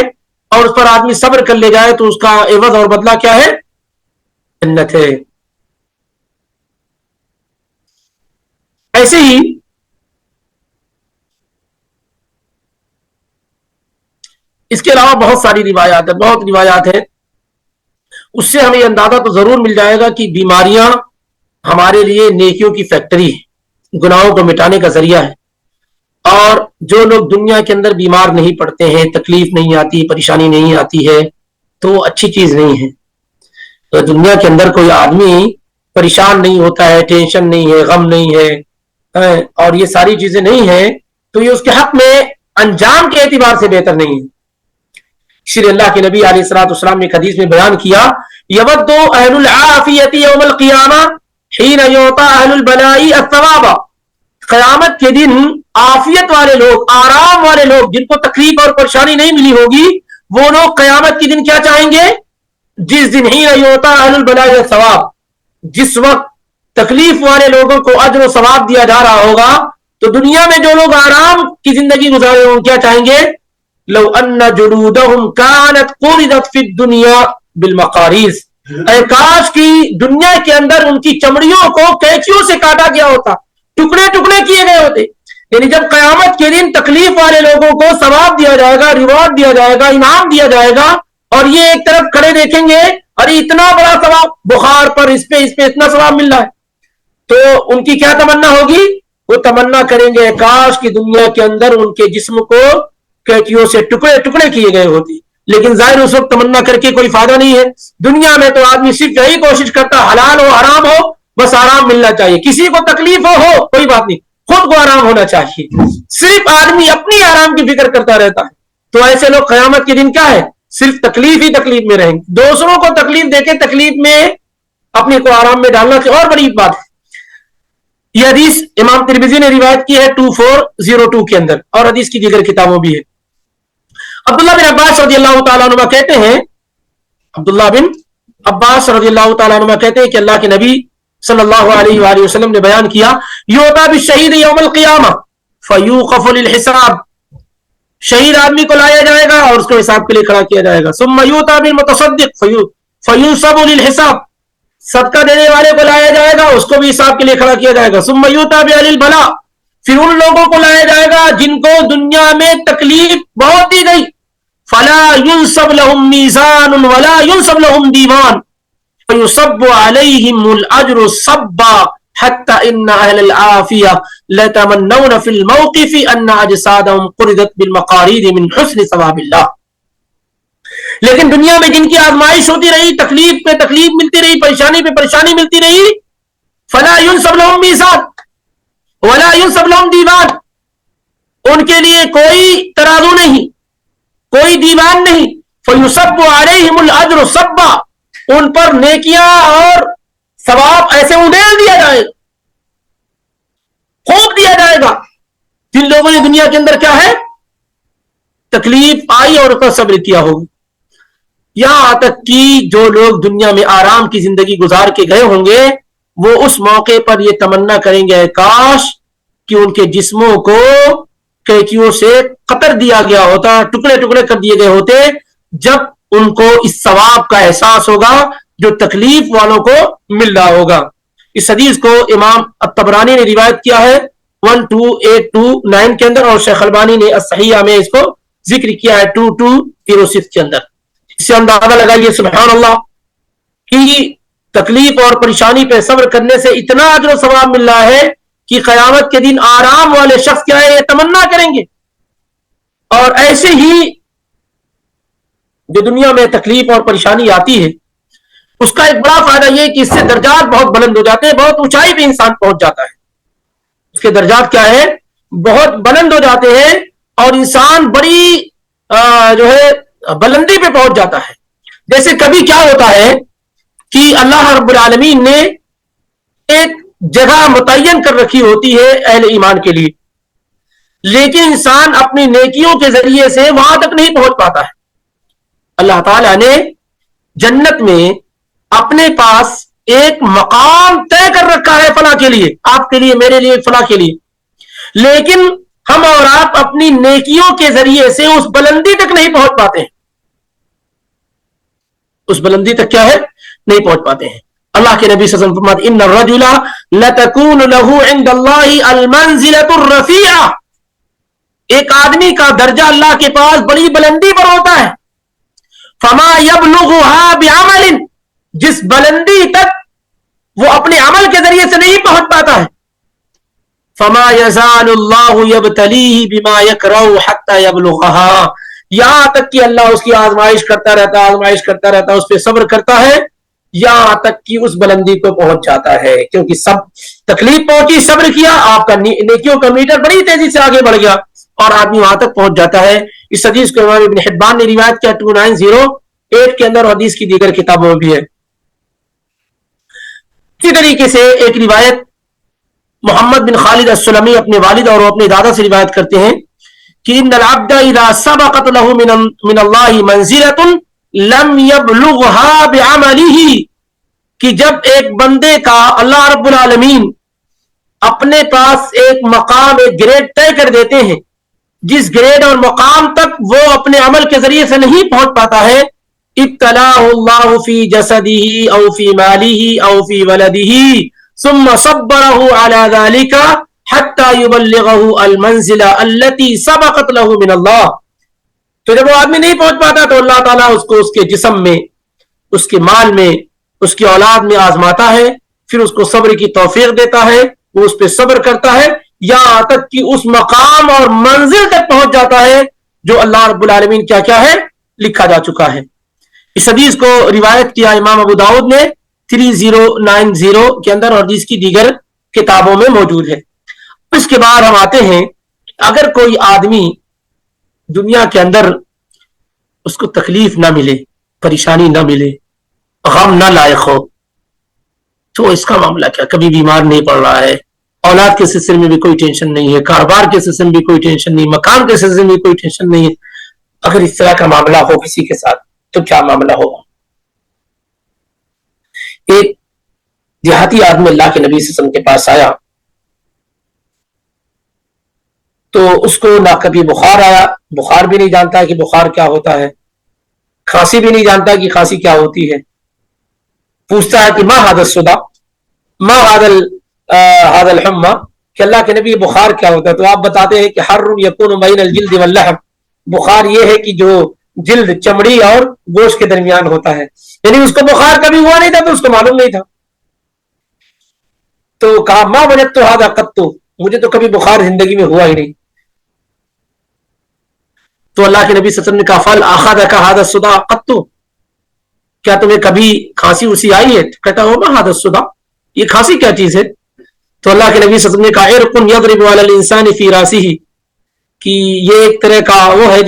اور اس پر آدمی صبر کر لے جائے تو اس کا عوض اور بدلہ کیا ہے، جنت ہے. ایسے ہی اس کے علاوہ بہت ساری روایات ہیں، بہت روایات ہیں، اس سے ہمیں اندازہ تو ضرور مل جائے گا کہ بیماریاں ہمارے لیے نیکیوں کی فیکٹری ہے، گناہوں کو مٹانے کا ذریعہ ہے. اور جو لوگ دنیا کے اندر بیمار نہیں پڑتے ہیں، تکلیف نہیں آتی، پریشانی نہیں آتی ہے، تو وہ اچھی چیز نہیں ہے. تو دنیا کے اندر کوئی آدمی پریشان نہیں ہوتا ہے، ٹینشن نہیں ہے، غم نہیں ہے، اور یہ ساری چیزیں نہیں ہیں، تو یہ اس کے حق میں انجام کے اعتبار سے بہتر نہیں ہے. اسی لیے اللہ کے نبی علیہ الصلوۃ والسلام نے ایک حدیث میں بیان کیا، یود اہل العافیۃ یوم القیامہ حین یعطی اہل البلاء الثواب، قیامت کے دن عافیت والے لوگ، آرام والے لوگ، جن کو تکلیف اور پریشانی نہیں ملی ہوگی، وہ لوگ قیامت کے دن کیا چاہیں گے، جس دن حین یعطی اہل البلاء الثواب، جس وقت تکلیف والے لوگوں کو اجر و ثواب دیا جا رہا ہوگا، تو دنیا میں جو لوگ آرام کی زندگی گزارے ہوں کیا چاہیں گے، لو ان جلودہم کانت قرضت فی الدنیا بالمقاریض، اے کاش کی دنیا کے اندر ان کی چمڑیوں کو قینچیوں سے کاٹا گیا ہوتا، ٹکڑے ٹکڑے کیے گئے ہوتے. یعنی جب قیامت کے دن تکلیف والے لوگوں کو ثواب دیا جائے گا، ریوارڈ دیا جائے گا، انعام دیا جائے گا، اور یہ ایک طرف کھڑے دیکھیں گے ارے اتنا بڑا ثواب، بخار پر اس پہ اتنا ثواب مل رہا ہے، تو ان کی کیا تمنا ہوگی، وہ تمنا کریں گے کاش کی دنیا کے اندر ان کے جسم کو قینچیوں سے ٹکڑے ٹکڑے کیے گئے ہوتی. لیکن ظاہر اس وقت تمنا کر کے کوئی فائدہ نہیں ہے. دنیا میں تو آدمی صرف یہی کوشش کرتا، حلال ہو حرام ہو بس آرام ملنا چاہیے، کسی کو تکلیف ہو کوئی بات نہیں، خود کو آرام ہونا چاہیے، صرف آدمی اپنی آرام کی فکر کرتا رہتا ہے. تو ایسے لوگ قیامت کے دن کیا ہے، صرف تکلیف ہی تکلیف میں رہیں گے، دوسروں کو تکلیف دے کے تکلیف میں اپنے کو آرام میں ڈالنا اور بڑی بات ہے. یہ حدیث امام ترمذی نے روایت کی ہے 2402 کے اندر، اور حدیث کی دیگر کتابوں بھی ہے. عبداللہ بن عباس رضی اللہ تعالیٰ عنہ کہتے ہیں، عبداللہ بن عباس رضی اللہ تعالیٰ عنہ کہتے ہیں کہ اللہ کے نبی صلی اللہ علیہ وآلہ وسلم نے بیان کیا، یوتا بالشہید یوم القیامہ فیوقف للحساب، شہید آدمی کو لایا جائے گا اور اس کو حساب کے لیے کھڑا کیا جائے گا. ثم یوتا بالمتصدق فینصب للحساب، صدقہ دینے والے کو لایا جائے گا، اس کو بھی حساب کے لیے کھڑا کیا جائے گا. ثم یوتا باہل البلاء، پھر ان لوگوں کو لایا جائے گا جن کو دنیا میں تکلیف بہت دی گئی، فلا ينصب لهم میزان ولا ينصب لهم دیوان فيصب عليهم الاجر صبا حتى ان اهل العافيه ليتمنون في الموقف ان اجسادهم قرضت بالمقاريض من حسن ثواب الله. لیکن دنیا میں جن کی آزمائش ہوتی رہی، تکلیف پہ تکلیف ملتی رہی، پریشانی پہ پریشانی ملتی رہی، فلا ينصب لهم میزان ولا ينصب لهم دیوان، ان کے لیے کوئی ترازو نہیں، کوئی دیوان نہیں. فیصب علیہم الاجر صبا، ان پر نیکیاں اور ثواب ایسے ادھیل دیا جائے گا، خوب دیا جائے گا. جن لوگوں نے دنیا کے اندر کیا ہے تکلیف آئی اور اس پر صبر کیا ہوگا. یہاں تک کہ جو لوگ دنیا میں آرام کی زندگی گزار کے گئے ہوں گے، وہ اس موقع پر یہ تمنا کریں گے کاش کہ ان کے جسموں کو قینچیوں سے قطر دیا گیا ہوتا، ٹکڑے ٹکڑے کر دیے گئے ہوتے، جب ان کو اس ثواب کا احساس ہوگا جو تکلیف والوں کو مل رہا ہوگا. اس حدیث کو امام الطبرانی نے روایت کیا ہے 12829 کے اندر, اور شیخ البانی نے الصحیحہ میں اس کو ذکر کیا ہے 2206 کے اندر. اس سے اندازہ لگائیے سبحان اللہ کہ تکلیف اور پریشانی پہ صبر کرنے سے اتنا اجر و ثواب مل رہا ہے کہ قیامت کے دن آرام والے شخص کیا ہے, یہ تمنا کریں گے. اور ایسے ہی جو دنیا میں تکلیف اور پریشانی آتی ہے اس کا ایک بڑا فائدہ یہ کہ اس سے درجات بہت بلند ہو جاتے ہیں, بہت اونچائی پہ انسان پہنچ جاتا ہے, اس کے درجات کیا ہے بہت بلند ہو جاتے ہیں اور انسان بڑی جو ہے بلندی پہ پہنچ جاتا ہے. جیسے کبھی کیا ہوتا ہے کہ اللہ رب العالمین نے ایک جگہ متعین کر رکھی ہوتی ہے اہل ایمان کے لیے, لیکن انسان اپنی نیکیوں کے ذریعے سے وہاں تک نہیں پہنچ پاتا ہے. اللہ تعالیٰ نے جنت میں اپنے پاس ایک مقام طے کر رکھا ہے فلاں کے لیے, آپ کے لیے, میرے لیے, فلاں کے لیے, لیکن ہم اور آپ اپنی نیکیوں کے ذریعے سے اس بلندی تک نہیں پہنچ پاتے ہیں, اس بلندی تک کیا ہے نہیں پہنچ پاتے ہیں. اللہ کے نبی صلی اللہ علیہ وسلم فرماتے ان الرجل لتكون له عند الله المنزلة الرفيعة, ایک آدمی کا درجہ اللہ کے پاس بڑی بلندی پر ہوتا ہے. فما يبلغها بعمل, جس بلندی تک وہ اپنے عمل کے ذریعے سے نہیں پہنچ پاتا ہے. فما يزال الله يبتليه بما يكره حتى يبلغها, یہاں تک کہ اللہ اس کی آزمائش کرتا رہتا اس پہ صبر کرتا ہے یہاں تک کہ اس بلندی کو پہنچ جاتا ہے. کیونکہ سب تکلیف پہنچی, صبر کیا, آپ کا نیکیوں کا میٹر بڑی تیزی سے آگے بڑھ گیا اور آدمی وہاں تک پہنچ جاتا ہے. اس حدیث کو امام ابن حبان نے روایت کیا 2908 کے اندر, حدیث کی دیگر کتابوں میں بھی ہے. اسی طریقے سے ایک روایت محمد بن خالد السلمی اپنے والد اور اپنے دادا سے روایت کرتے ہیں کہ ان العبد اذا سبقت له من الله منزلة لم يبلغها بعمله, کہ جب ایک بندے کا اللہ رب العالمین اپنے پاس ایک مقام, ایک گریڈ طے کر دیتے ہیں, جس گریڈ اور مقام تک وہ اپنے عمل کے ذریعے سے نہیں پہنچ پاتا ہے, ابتلاه الله في جسده او في ماله او في ولده ثم صبره على ذلك حتى يبلغه المنزلة التي سبقت له من الله. تو جب وہ آدمی نہیں پہنچ پاتا تو اللہ تعالیٰ اس کو اس کے جسم میں, اس کے مال میں, اس کی اولاد میں آزماتا ہے, پھر اس کو صبر کی توفیق دیتا ہے, وہ اس پہ صبر کرتا ہے یہاں تک کہ اس مقام اور منزل تک پہنچ جاتا ہے جو اللہ رب العالمین کیا ہے لکھا جا چکا ہے. اس حدیث کو روایت کیا امام ابو داؤد نے 3090 کے اندر اور حدیث کی دیگر کتابوں میں موجود ہے. اس کے بعد ہم آتے ہیں, اگر کوئی آدمی دنیا کے اندر اس کو تکلیف نہ ملے, پریشانی نہ ملے, غم نہ لائق ہو, تو اس کا معاملہ کیا, کبھی بیمار نہیں پڑ رہا ہے, اولاد کے سلسلے میں بھی کوئی ٹینشن نہیں ہے, کاروبار کے سلسلے میں بھی کوئی ٹینشن نہیں, مکان کے سلسلے میں بھی کوئی ٹینشن نہیں ہے, اگر اس طرح کا معاملہ ہو کسی کے ساتھ تو کیا معاملہ ہوگا؟ ایک دیہاتی آدمی اللہ کے نبی صلی اللہ علیہ وسلم کے پاس آیا تو اس کو نہ کبھی بخار آیا, بخار بھی نہیں جانتا کہ بخار کیا ہوتا ہے, کھانسی بھی نہیں جانتا کہ کھانسی کیا ہوتی ہے. پوچھتا ہے کہ ما هذا الصداع ما هذا الحمى, کہ اللہ کے نبی بخار کیا ہوتا ہے؟ تو آپ بتاتے ہیں کہ حر یکون بین الجلد واللحم, بخار یہ ہے کہ جو جلد, چمڑی اور گوشت کے درمیان ہوتا ہے. یعنی اس کو بخار کبھی ہوا نہیں تھا تو اس کو معلوم نہیں تھا. تو کہا ما وجدت هذا قط, مجھے تو کبھی بخار زندگی میں ہوا ہی نہیں. تو اللہ کے نبی صلی اللہ علیہ وسلم نے کہا فل اخذک هذا الصداع قط, کیا تمہیں کبھی کھانسی اسی آئی ہے؟ کہتا ہو ما هذا الصداع, یہ کھانسی کیا چیز ہے؟ تو اللہ کے نبی صلی اللہ علیہ وسلم نے کہا عرق یضرب علی الانسان فی راسه, کہ یہ ایک طرح کا وہ ہے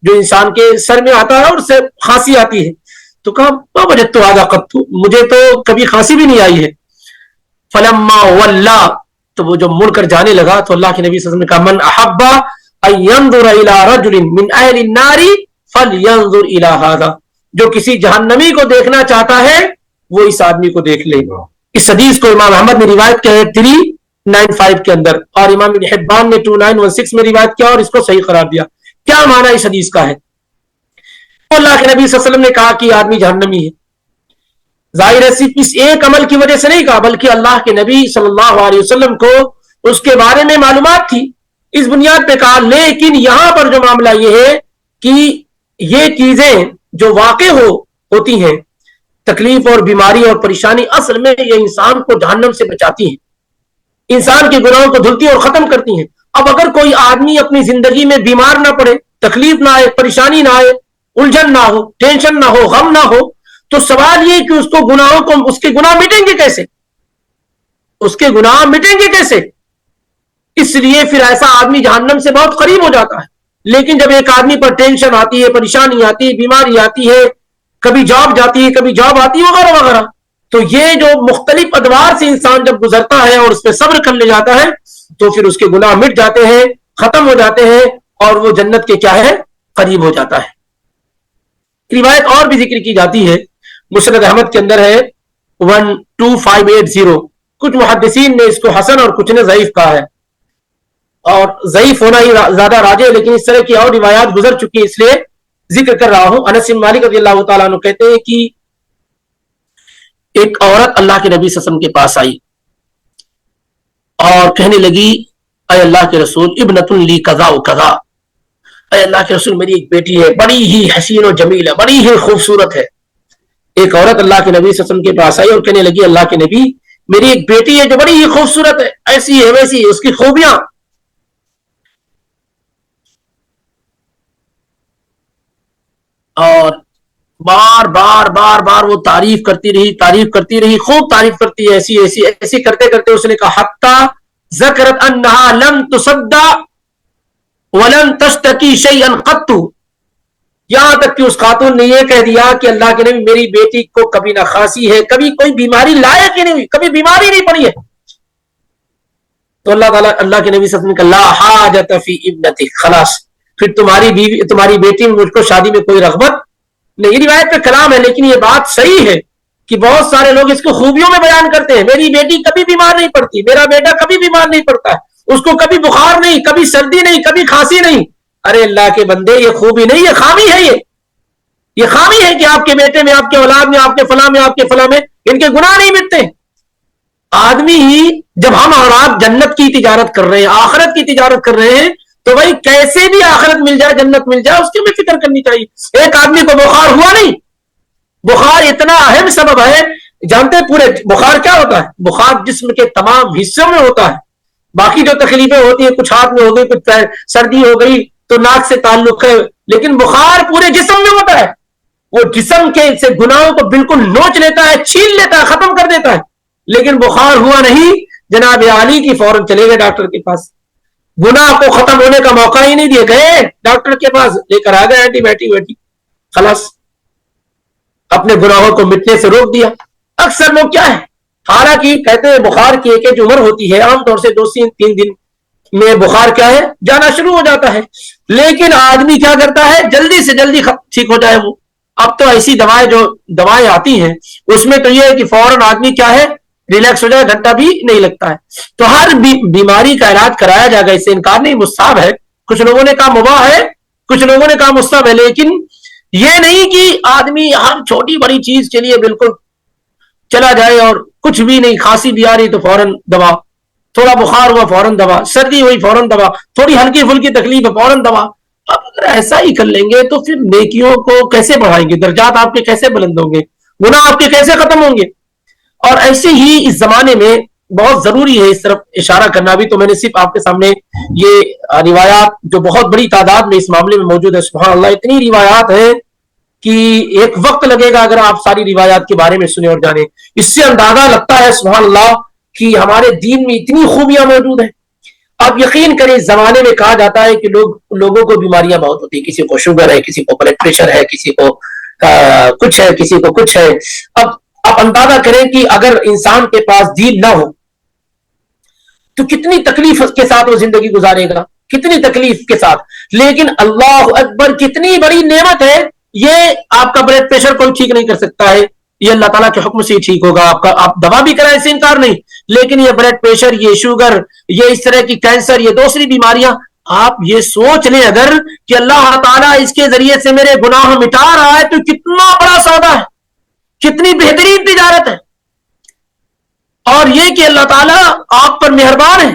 جو انسان کے سر میں آتا ہے اور اس سے کھانسی آتی ہے. تو کہا ما وجدت هذا قط, مجھے تو کبھی کھانسی بھی نہیں آئی ہے. فلما ولا, تو وہ جو مڑ کر جانے لگا تو اللہ کے نبی صلی اللہ علیہ وسلم نے کہا من احب ان ينظر الى رجل من اهل النار فلينظر الى هذا, جو کسی جہنمی کو دیکھنا چاہتا ہے وہ اس آدمی کو دیکھ لے. اس حدیث کو امام احمد نے روایت کیا ہے 395 کے اندر, اور امام ابن حبان نے 2916 میں روایت کیا اور اس کو صحیح قرار دیا. کیا معنی اس حدیث کا ہے؟ اللہ کے نبی صلی اللہ علیہ وسلم نے کہا کہ آدمی جہنمی ہے, ظاہر ہے صرف اس ایک عمل کی وجہ سے نہیں کہا, بلکہ اللہ کے نبی صلی اللہ علیہ وسلم کو اس کے بارے میں معلومات تھی، اس بنیاد پہ کہا. لیکن یہاں پر جو معاملہ یہ ہے کہ یہ چیزیں جو واقع ہوتی ہیں، تکلیف اور بیماری اور پریشانی، اصل میں یہ انسان کو جہنم سے بچاتی ہیں، انسان کے گناہوں کو دھلتی اور ختم کرتی ہیں. اب اگر کوئی آدمی اپنی زندگی میں بیمار نہ پڑے، تکلیف نہ آئے، پریشانی نہ آئے، الجھن نہ ہو، ٹینشن نہ ہو، غم نہ ہو، تو سوال یہ کہ اس کو گناہوں کو، اس کے گناہ مٹیں گے کیسے؟ اس کے گناہ مٹیں گے کیسے؟ اس لیے پھر ایسا آدمی جہنم سے بہت قریب ہو جاتا ہے. لیکن جب ایک آدمی پر ٹینشن آتی ہے، پریشانی آتی ہے، بیماری آتی ہے، کبھی جاب جاتی ہے، کبھی جاب آتی ہے، وغیرہ وغیرہ، تو یہ جو مختلف ادوار سے انسان جب گزرتا ہے اور اس پہ صبر کر لے جاتا ہے تو پھر اس کے گناہ مٹ جاتے ہیں، ختم ہو جاتے ہیں، اور وہ جنت کے کیا ہے؟ قریب ہو جاتا ہے. روایت اور بھی ذکر کی جاتی ہے، مسند احمد کے اندر ہے 12580. کچھ محدثین نے اس کو حسن اور کچھ نے ضعیف کہا ہے، اور ضعیف ہونا ہی زیادہ راجح ہے، لیکن اس طرح کی اور روایات گزر چکی ہیں اس لیے ذکر کر رہا ہوں. انس بن مالک رضی اللہ تعالیٰ عنہ کہتے ہیں کہ ایک عورت اللہ کے نبی صلی اللہ علیہ وسلم کے پاس آئی اور کہنے لگی، اے اللہ کے رسول، ابنۃ لی کذا و کذا، اے اللہ کے رسول میری ایک بیٹی ہے، بڑی ہی حسین و جمیل ہے، بڑی ہی خوبصورت ہے. ایک عورت اللہ کے نبی صلی اللہ علیہ وسلم کے پاس آئی اور کہنے لگی، اللہ کے نبی میری ایک بیٹی ہے جو بڑی ہی خوبصورت ہے، ایسی ہے ویسی ہے، اس کی خوبیاں. اور بار بار بار بار وہ تعریف کرتی رہی، خوب تعریف کرتی ہے، ایسی ایسی ایسی کرتے کرتے اس نے کہا حتی ذکرت انہا لم تصدع ولم تشتکی شیئا قط، یہاں تک کہ اس خاتون نے یہ کہہ دیا کہ اللہ کے نبی میری بیٹی کو کبھی نہ خاصی ہے، کبھی کوئی بیماری لائق ہی نہیں ہوئی، کبھی بیماری نہیں پڑی ہے. تو اللہ تعالیٰ، اللہ کے نبی صلی اللہ علیہ وسلم نے کہا لا حاجت فی ابنتک، خلاص پھر تمہاری بیٹی میں مجھ کو شادی میں کوئی رغبت نہیں. یہ روایت پہ کلام ہے، لیکن یہ بات صحیح ہے کہ بہت سارے لوگ اس کو خوبیوں میں بیان کرتے ہیں. میری بیٹی کبھی بیمار نہیں پڑتی، میرا بیٹا کبھی بیمار نہیں پڑتا ہے، اس کو کبھی بخار نہیں، کبھی سردی نہیں، کبھی کھانسی نہیں. ارے اللہ کے بندے، یہ خوبی نہیں، یہ خامی ہے. یہ خامی ہے کہ آپ کے بیٹے میں، آپ کے اولاد میں، آپ کے فلاں میں، آپ کے فلاں میں ان کے گناہ نہیں مٹتے. آدمی ہی جب ہم اور آپ جنت کی تجارت کر رہے ہیں، آخرت کی تجارت کر رہے ہیں، تو بھائی کیسے بھی آخرت مل جائے، جنت مل جائے، اس کی بھی فکر کرنی چاہیے. ایک آدمی کو بخار ہوا نہیں، بخار اتنا اہم سبب ہے. جانتے پورے بخار کیا ہوتا ہے؟ بخار جسم کے تمام حصوں میں ہوتا ہے. باقی جو تکلیفیں ہوتی ہیں، کچھ ہاتھ میں ہو گئی، کچھ سردی ہو گئی تو ناک سے تعلق ہے، لیکن بخار پورے جسم میں ہوتا ہے. وہ جسم کے سے گناہوں کو بالکل نوچ لیتا ہے، چھین لیتا ہے، ختم کر دیتا ہے. لیکن بخار ہوا نہیں، جناب عالی کی فوراً چلے گئے ڈاکٹر کے پاس، گناہ کو ختم ہونے کا موقع ہی نہیں دیے، گئے ڈاکٹر کے پاس، لے کر آ گئے اینٹی بائیوٹک، خلاص اپنے گناہوں کو مٹنے سے روک دیا. اکثر لوگ کیا ہے، حالانکہ کہتے ہیں بخار کی ایک عمر ہوتی ہے، عام طور سے 2-3 دن میں بخار کیا ہے جانا شروع ہو جاتا ہے، لیکن آدمی کیا کرتا ہے جلدی سے جلدی ٹھیک ہو جائے. وہ اب تو ایسی دوائیں آتی ہیں، اس میں تو یہ ہے کہ فوراً آدمی کیا ہے ریلیکس ہو جائے، گھنٹہ بھی نہیں لگتا ہے. تو ہر بیماری کا علاج کرایا جائے گا، اس سے انکار نہیں، مستحب ہے. کچھ لوگوں نے کہا مباح ہے، کچھ لوگوں نے کہا مستحب ہے، لیکن یہ نہیں کہ آدمی ہر چھوٹی بڑی چیز کے لیے بالکل چلا جائے اور کچھ بھی نہیں. کھانسی بھی آ رہی تو فوراً دوا، تھوڑا بخار ہوا فوراً دوا، سردی ہوئی فوراً دوا، تھوڑی ہلکی پھلکی تکلیف ہے فوراً دوا. اب اگر ایسا ہی کر لیں گے تو پھر نیکیوں کو کیسے بڑھائیں گے؟ درجات آپ کے کیسے بلند ہوں گے؟ گناہ آپ کے کیسے ختم ہوں گے؟ اور ایسے ہی اس زمانے میں بہت ضروری ہے اس طرف اشارہ کرنا بھی. تو میں نے صرف آپ کے سامنے یہ روایات جو بہت بڑی تعداد میں اس معاملے میں موجود ہے، سبحان اللہ اتنی روایات ہیں کہ ایک وقت لگے گا اگر آپ ساری روایات کے بارے میں سنیں اور جانیں. اس سے اندازہ لگتا ہے سبحان اللہ کہ ہمارے دین میں اتنی خوبیاں موجود ہیں. آپ یقین کریں اس زمانے میں کہا جاتا ہے کہ لوگوں کو بیماریاں بہت ہوتی ہیں، کسی کو شوگر ہے، کسی کو بلڈ پریشر ہے، کسی کو کچھ ہے، کسی کو کچھ ہے. اب آپ اندازہ کریں کہ اگر انسان کے پاس دین نہ ہو تو کتنی تکلیف کے ساتھ وہ زندگی گزارے گا، کتنی تکلیف کے ساتھ. لیکن اللہ اکبر کتنی بڑی نعمت ہے، یہ آپ کا بلڈ پریشر کوئی ٹھیک نہیں کر سکتا ہے، یہ اللہ تعالیٰ کے حکم سے ہی ٹھیک ہوگا. آپ دوا بھی کرائیں سے انکار نہیں، لیکن یہ بلڈ پریشر، یہ شوگر، یہ اس طرح کی کینسر، یہ دوسری بیماریاں، آپ یہ سوچ لیں اگر کہ اللہ تعالیٰ اس کے ذریعے سے میرے گناہ مٹا رہا ہے تو کتنا بڑا سودا ہے، کتنی بہترین تجارت ہے. اور یہ کہ اللہ تعالیٰ آپ پر مہربان ہے،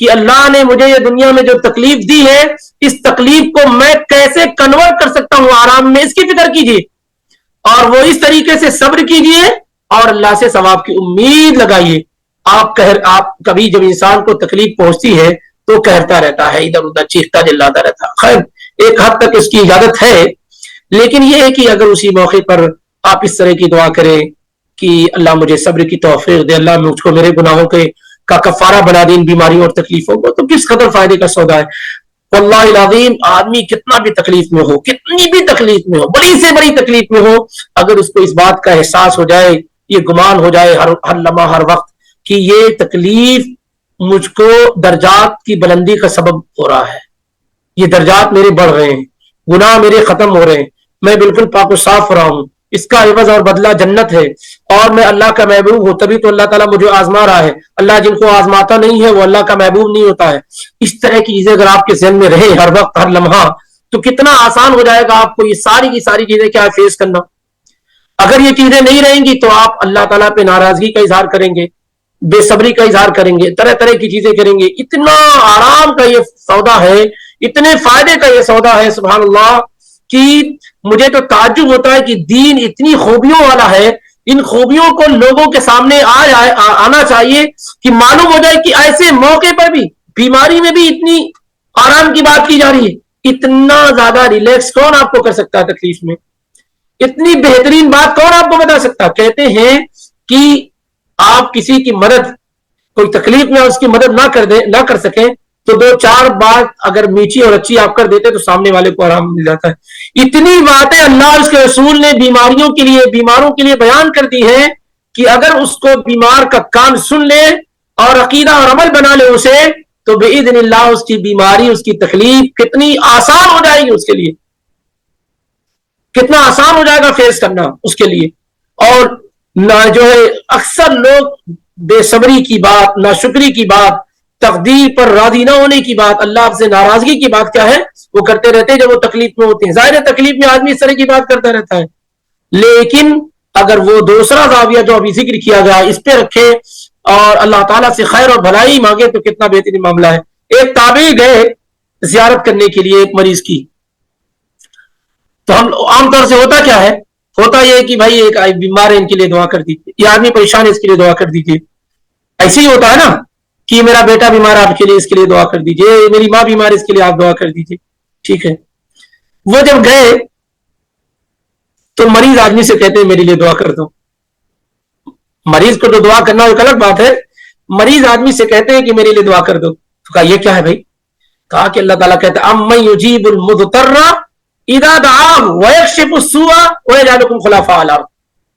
کہ اللہ نے مجھے یہ دنیا میں جو تکلیف دی ہے اس تکلیف کو میں کیسے کنورٹ کر سکتا ہوں آرام میں، اس کی فکر کیجیے اور وہ اس طریقے سے صبر کیجیے اور اللہ سے ثواب کی امید لگائیے۔ آپ کبھی جب انسان کو تکلیف پہنچتی ہے تو کہتا رہتا ہے، ادھر ادھر چیختا چلاتا رہتا ہے، خیر ایک حد تک اس کی اجازت ہے، لیکن یہ ہے کہ اگر اسی موقع پر آپ اس طرح کی دعا کریں کہ اللہ مجھے صبر کی توفیق دے، اللہ مجھ کو میرے گناہوں کا کفارہ بنا دے ان بیماریوں اور تکلیفوں کو، تو کس قدر فائدے کا سودا ہے۔ واللہ العظیم آدمی کتنا بھی تکلیف میں ہو، کتنی بھی تکلیف میں ہو، بڑی سے بڑی تکلیف میں ہو، اگر اس کو اس بات کا احساس ہو جائے، یہ گمان ہو جائے ہر لمحہ ہر وقت کہ یہ تکلیف مجھ کو درجات کی بلندی کا سبب ہو رہا ہے، یہ درجات میرے بڑھ رہے ہیں، گناہ میرے ختم ہو رہے ہیں، میں بالکل پاک و صاف ہو رہا ہوں، اس کا عوض اور بدلہ جنت ہے اور میں اللہ کا محبوب ہوں، تبھی تو اللہ تعالیٰ مجھے آزما رہا ہے۔ اللہ جن کو آزماتا نہیں ہے وہ اللہ کا محبوب نہیں ہوتا ہے۔ اس طرح کی چیزیں اگر آپ کے ذہن میں رہے ہر وقت ہر لمحہ تو کتنا آسان ہو جائے گا آپ کو یہ ساری کی ساری چیزیں کیا فیس کرنا۔ اگر یہ چیزیں نہیں رہیں گی تو آپ اللہ تعالیٰ پہ ناراضگی کا اظہار کریں گے، بے صبری کا اظہار کریں گے، طرح طرح کی چیزیں کریں گے۔ اتنا آرام کا یہ سودا ہے، اتنے فائدے کا یہ سودا ہے سبحان اللہ، کہ مجھے تو تعجب ہوتا ہے کہ دین اتنی خوبیوں والا ہے، ان خوبیوں کو لوگوں کے سامنے آنا چاہیے کہ معلوم ہو جائے کہ ایسے موقع پر بھی بیماری میں بھی اتنی آرام کی بات کی جا رہی ہے۔ اتنا زیادہ ریلیکس کون آپ کو کر سکتا ہے تکلیف میں؟ اتنی بہترین بات کون آپ کو بتا سکتا؟ کہتے ہیں کہ آپ کسی کی مدد، کوئی تکلیف میں اس کی مدد نہ کر سکیں تو دو چار بات اگر میٹھی اور اچھی آپ کر دیتے تو سامنے والے کو آرام مل جاتا ہے۔ اتنی باتیں اللہ اس کے رسول نے بیماروں کے لیے بیان کر دی ہیں کہ اگر اس کو بیمار کا کان سن لے اور عقیدہ اور عمل بنا لے اسے تو باذن اللہ اس کی بیماری، اس کی تکلیف کتنی آسان ہو جائے گی، اس کے لیے کتنا آسان ہو جائے گا فیس کرنا اس کے لیے۔ اور جو ہے اکثر لوگ بے صبری کی بات، ناشکری کی بات، تقدیر پر راضی نہ ہونے کی بات، اللہ سے ناراضگی کی بات کیا ہے وہ کرتے رہتے ہیں جب وہ تکلیف میں ہوتے ہیں۔ ظاہر تکلیف میں آدمی اس طرح کی بات کرتا رہتا ہے، لیکن اگر وہ دوسرا زاویہ جو ابھی ذکر کیا گیا اس پہ رکھے اور اللہ تعالیٰ سے خیر اور بھلائی مانگے تو کتنا بہترین معاملہ ہے۔ ایک تابعی گئے زیارت کرنے کے لیے ایک مریض کی، تو ہم عام طور سے ہوتا کیا ہے، ہوتا یہ کہ بھائی ایک بیمار ہے ان کے لیے دعا کر دیجیے، یہ آدمی پریشان ہے اس کے لیے دعا کر دیجیے، ایسے ہی ہوتا ہے نا کہ میرا بیٹا بیمار ہے آپ کے لیے اس کے لیے دعا کر دیجیے، میری ماں بیمار ہے اس کے لیے آپ دعا کر دیجیے، ٹھیک ہے۔ وہ جب گئے تو مریض آدمی سے کہتے ہیں میرے لیے دعا کر دو۔ مریض کو تو دعا کرنا ایک الگ بات ہے، مریض آدمی سے کہتے ہیں کہ میرے لیے دعا کر دو، تو کہا یہ کیا ہے بھائی؟ کہا کہ اللہ تعالیٰ کہتا ہے امن یجیب المضطر اذا دعاہ ویکشف السوء ویجعلکم خلفاء الارض،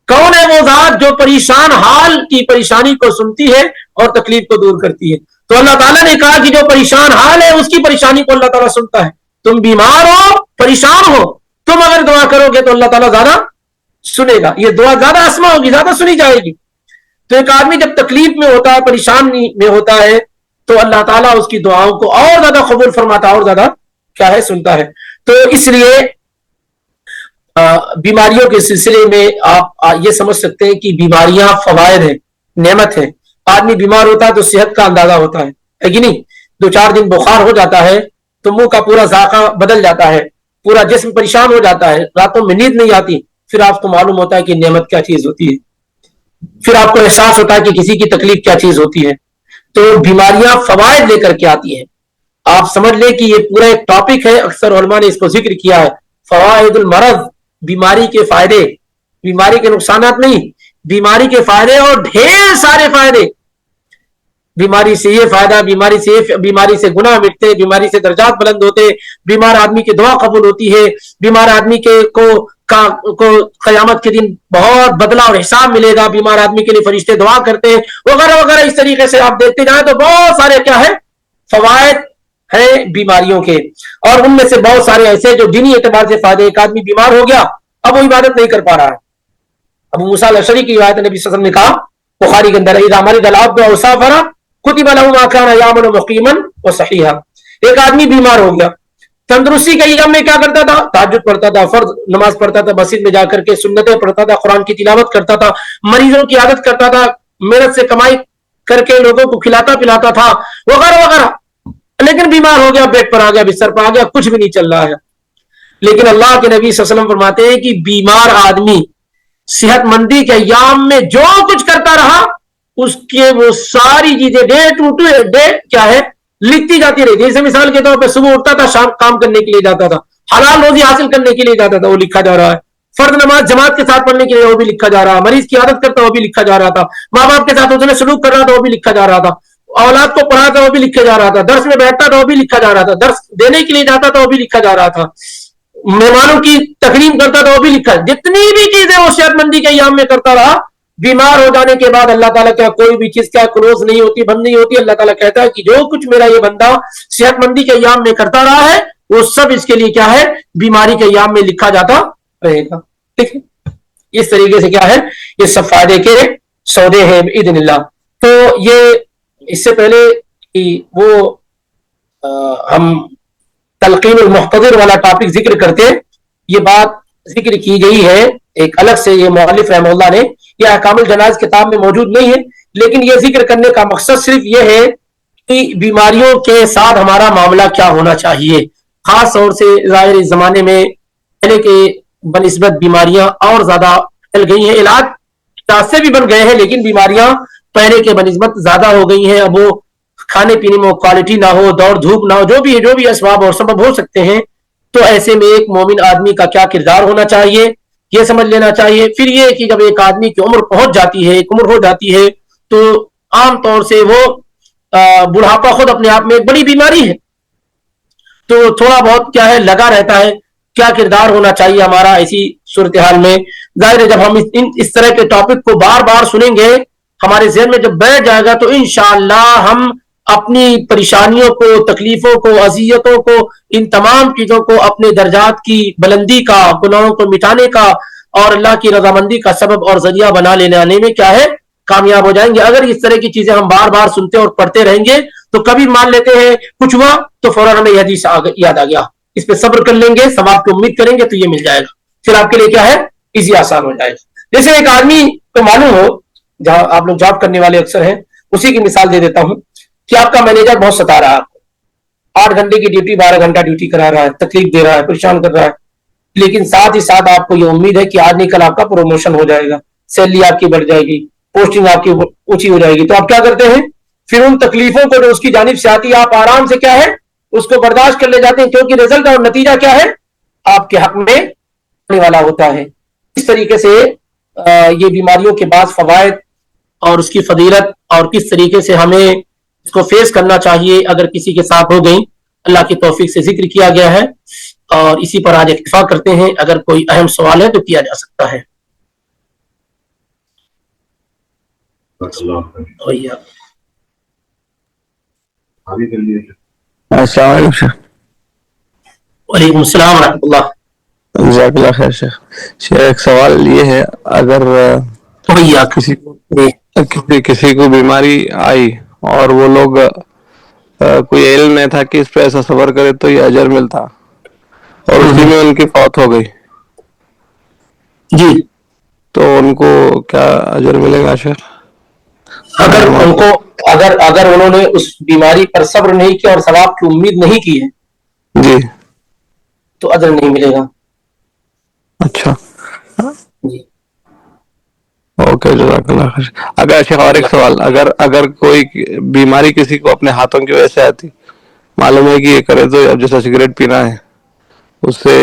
کون ہے وہ ذات جو پریشان حال کی پریشانی کو سنتی ہے اور تکلیف کو دور کرتی ہے؟ تو اللہ تعالیٰ نے کہا کہ جو پریشان حال ہے اس کی پریشانی کو اللہ تعالیٰ سنتا ہے۔ تم بیمار ہو، پریشان ہو، تم اگر دعا کرو گے تو اللہ تعالیٰ زیادہ سنے گا، یہ دعا زیادہ اسما ہوگی، زیادہ سنی جائے گی۔ تو ایک آدمی جب تکلیف میں ہوتا ہے، پریشانی میں ہوتا ہے تو اللہ تعالیٰ اس کی دعاؤں کو اور زیادہ قبول فرماتا ہے اور زیادہ کیا ہے سنتا ہے۔ تو اس لیے بیماریوں کے سلسلے میں آپ یہ سمجھ سکتے ہیں کہ بیماریاں فوائد ہیں، نعمت ہے۔ آدمی بیمار ہوتا ہے تو صحت کا اندازہ ہوتا ہے کہ نہیں؟ دو چار دن بخار ہو جاتا ہے تو منہ کا پورا ذائقہ بدل جاتا ہے، پورا جسم پریشان ہو جاتا ہے، راتوں میں نیند نہیں آتی، پھر آپ کو معلوم ہوتا ہے کہ نعمت کیا چیز ہوتی ہے، پھر آپ کو احساس ہوتا ہے کہ کسی کی تکلیف کیا چیز ہوتی ہے۔ تو بیماریاں فوائد لے کر کے آتی ہیں۔ آپ سمجھ لیں کہ یہ پورا ایک ٹاپک ہے، اکثر علماء نے اس کو ذکر کیا ہے، فوائد المرض، بیماری کے فائدے، بیماری کے نقصانات نہیں، بیماری کے فائدے، اور ڈھیر سارے فائدے۔ بیماری سے یہ فائدہ، بیماری سے گناہ مٹتے، بیماری سے درجات بلند ہوتے، بیمار آدمی کی دعا قبول ہوتی ہے، بیمار آدمی کو قیامت کے دن بہت بدلہ اور حساب ملے گا، بیمار آدمی کے لیے فرشتے دعا کرتے ہیں، وغیرہ وغیرہ۔ اس طریقے سے آپ دیکھتے جائیں تو بہت سارے کیا ہے فوائد ہیں بیماریوں کے، اور ان میں سے بہت سارے ایسے جو دینی اعتبار سے فائدے۔ ایک آدمی بیمار ہو گیا، اب وہ عبادت نہیں کر پا رہا ہے۔ ابو موسیٰ الاشعری کی روایت نبی صلی اللہ علیہ وسلم نے کہا بخاری کے اندر، اذا مرض العبد او سافر کتب له ما كان يعمل مقيما وصحيحا۔ ایک آدمی بیمار ہو گیا، تندرستی کے ایام میں کیا کرتا تھا؟ تہجد پڑھتا تھا، فرض نماز پڑھتا تھا، مسجد میں جا کر کے سنتیں پڑھتا تھا، قرآن کی تلاوت کرتا تھا، مریضوں کی عادت کرتا تھا، محنت سے کمائی کر کے لوگوں کو کھلاتا پلاتا تھا وغیرہ وغیرہ, لیکن بیمار ہو گیا, بیڈ پر آ گیا, بستر پر آ گیا, کچھ بھی نہیں چل رہا ہے. لیکن اللہ کے نبی صلی اللہ علیہ وسلم فرماتے ہیں کہ بیمار آدمی صحت مندی کے ایام میں جو کچھ کرتا رہا اس کے وہ ساری چیزیں ڈے ٹو ڈے کیا ہے لکھتی جاتی رہی. جیسے مثال کے طور پہ صبح اٹھتا تھا, شام کام کرنے کے لیے جاتا تھا, حلال روزی حاصل کرنے کے لیے جاتا تھا, وہ لکھا جا رہا ہے. فرض نماز جماعت کے ساتھ پڑھنے کے لیے وہ بھی لکھا جا رہا, مریض کی عادت کرتا وہ بھی لکھا جا رہا تھا, ماں باپ کے ساتھ اس نے سلوک کر رہا تھا وہ بھی لکھا جا رہا تھا, اولاد کو پڑھاتا وہ بھی لکھا جا رہا تھا, درس میں بیٹھتا تھا وہ بھی لکھا جا رہا تھا, درس دینے کے لیے جاتا تھا وہ بھی لکھا جا رہا تھا, مہمانوں کی تکریم کرتا تھا وہ بھی لکھا. جتنی بھی چیزیں وہ صحت مندی کے ایام میں کرتا رہا, بیمار ہو جانے کے بعد اللہ تعالیٰ کا کوئی بھی چیز کیا کلوز نہیں ہوتی, بند نہیں ہوتی. اللہ تعالیٰ کہتا ہے کہ جو کچھ میرا یہ بندہ صحت مندی کے ایام میں کرتا رہا ہے وہ سب اس کے لیے کیا ہے بیماری کے ایام میں لکھا جاتا رہے گا. ٹھیک ہے, اس طریقے سے کیا ہے یہ سب فائدے کے سودے ہیں باذن اللہ. تو یہ اس سے پہلے کہ وہ ہم تلقین المحتضر والا ٹاپک ذکر کرتے, یہ بات ذکر کی گئی ہے ایک الگ سے, یہ مؤلف رحمہ اللہ نے, یہ احکام الجنائز کتاب میں موجود نہیں ہے, لیکن یہ ذکر کرنے کا مقصد صرف یہ ہے کہ بیماریوں کے ساتھ ہمارا معاملہ کیا ہونا چاہیے. خاص طور سے ظاہر اس زمانے میں پہلے کے بنسبت بیماریاں اور زیادہ پھیل گئی ہیں, علاج سے بھی بن گئے ہیں لیکن بیماریاں پہلے کے بنسبت زیادہ ہو گئی ہیں. اب وہ کھانے پینے میں کوالٹی نہ ہو, دوڑ دھوپ نہ ہو, جو بھی اسباب اور سبب ہو سکتے ہیں, تو ایسے میں ایک مومن آدمی کا کیا کردار ہونا چاہیے یہ سمجھ لینا چاہیے. پھر یہ کہ جب ایک آدمی کی عمر پہنچ جاتی ہے, ایک عمر ہو جاتی ہے, تو عام طور سے وہ بڑھاپا خود اپنے آپ میں ایک بڑی بیماری ہے, تو تھوڑا بہت کیا ہے لگا رہتا ہے کیا کردار ہونا چاہیے ہمارا ایسی صورتحال میں. ظاہر ہے جب ہم اس طرح کے ٹاپک کو بار بار سنیں گے ہمارے ذہن میں جب بیٹھ جائے گا تو انشاءاللہ ہم اپنی پریشانیوں کو, تکلیفوں کو, اذیتوں کو, ان تمام چیزوں کو اپنے درجات کی بلندی کا, گناہوں کو مٹانے کا اور اللہ کی رضامندی کا سبب اور ذریعہ بنا لینے میں کیا ہے کامیاب ہو جائیں گے. اگر اس طرح کی چیزیں ہم بار بار سنتے اور پڑھتے رہیں گے تو کبھی مان لیتے ہیں کچھ ہوا تو فوراً ہمیں یہ حدیث یاد آ گیا, اس پہ صبر کر لیں گے, ثواب کی امید کریں گے تو یہ مل جائے گا, پھر آپ کے لیے کیا ہے ایزی آسان ہو جائے گا. جیسے ایک آدمی کو معلوم ہو, جہاں آپ لوگ جاب کرنے والے اکثر ہیں, اسی کی مثال دے دیتا ہوں کہ آپ کا مینیجر بہت ستا رہا ہے, آپ کو 8 گھنٹے کی ڈیوٹی 12 گھنٹہ ڈیوٹی کرا رہا ہے, تکلیف دے رہا ہے, پریشان کر رہا ہے, لیکن ساتھ ہی ساتھ آپ کو یہ امید ہے کہ آج نہیں کل آپ کا پروموشن ہو جائے گا, سیلری آپ کی بڑھ جائے گی, پوسٹنگ آپ کی اونچی ہو جائے گی. تو آپ کیا کرتے ہیں پھر ان تکلیفوں کو جو اس کی جانب سے آتی ہے آپ آرام سے کیا ہے اس کو برداشت کر لے جاتے ہیں, کیونکہ رزلٹ اور نتیجہ کیا ہے آپ کے حق میں آنے والا ہوتا ہے. اس طریقے سے یہ بیماریوں کے بعض فوائد اور اس کی فضیلت اور کس طریقے سے ہمیں اس کو فیس کرنا چاہیے اگر کسی کے ساتھ ہو گئی, اللہ کی توفیق سے ذکر کیا گیا ہے, اور اسی پر آج اکتفا کرتے ہیں. اگر کوئی اہم سوال ہے تو کیا جا سکتا ہے. وعلیکم السلام ورحمۃ اللہ. جزاک اللہ خیر شیخ. ایک سوال یہ ہے, اگر کسی کو بیماری آئی اور وہ لوگ کوئی علم نہیں تھا کہ اس پہ ایسا صبر کرے تو یہ اجر ملتا, اور اسی میں ان کی فوت ہو گئی, جی تو ان کو کیا اجر ملے گا شیخ؟ اگر ان کو اگر انہوں نے اس بیماری پر صبر نہیں کیا اور ثواب کی امید نہیں کی ہے جی تو اجر نہیں ملے گا. اچھا جی اوکے جزاک اللہ خیر. اگر شیخ اور ایک سوال, اگر کوئی بیماری کسی کو اپنے ہاتھوں کی وجہ سے آتی, معلوم ہے کہ یہ کرے تو اب جیسا سگریٹ پینا ہے اس سے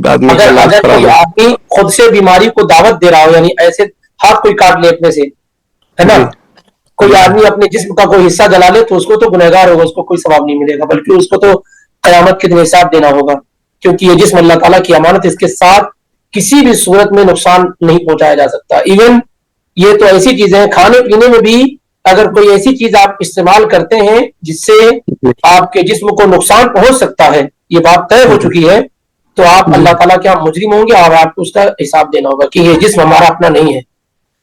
آدمی کا علاج اگر کوئی آدمی خود سے بیماری کو دعوت دے رہا ہو, یعنی ایسے ہاتھ کوئی کاٹ لے اپنے سے, ہے نا, کوئی آدمی اپنے جسم کا کوئی حصہ جلا لے تو اس کو تو گنہگار ہوگا, اس کو کوئی ثواب نہیں ملے گا, بلکہ اس کو تو قیامت کے دن حساب دینا ہوگا, کیونکہ یہ جسم اللہ تعالیٰ کی امانت, اس کے ساتھ کسی بھی صورت میں نقصان نہیں پہنچایا جا سکتا. ایون یہ تو ایسی چیزیں ہیں, کھانے پینے میں بھی اگر کوئی ایسی چیز آپ استعمال کرتے ہیں جس سے آپ کے جسم کو نقصان پہنچ سکتا ہے, یہ بات طے ہو چکی ہے, تو آپ اللہ تعالیٰ کے مجرم ہوں گے اور آپ کو اس کا حساب دینا ہوگا کہ یہ جسم ہمارا اپنا نہیں ہے.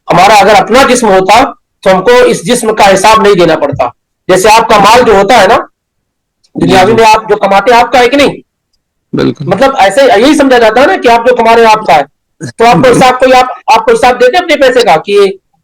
ہمارا اگر اپنا جسم ہوتا تو ہم کو اس جسم کا حساب نہیں دینا پڑتا. جیسے آپ کا مال جو ہوتا ہے نا دنیاوی میں, آپ جو کماتے ہیں آپ کا ہے کہ نہیں, مطلب ایسے یہی سمجھا جاتا ہے نا کہ آپ جو کما رہے ہیں آپ کا ہے, تو آپ کو حساب آپ کو حساب دیتے اپنے پیسے کا کہ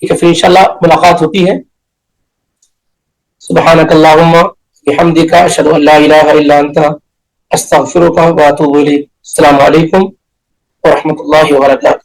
ٹھیک ہے، پھر انشاءاللہ ملاقات ہوتی ہے. سبحانک اللہم بحمدک اشہد ان لا الہ الا انت استغفرک واتوب الیک. السلام علیکم ورحمۃ اللہ وبرکاتہ.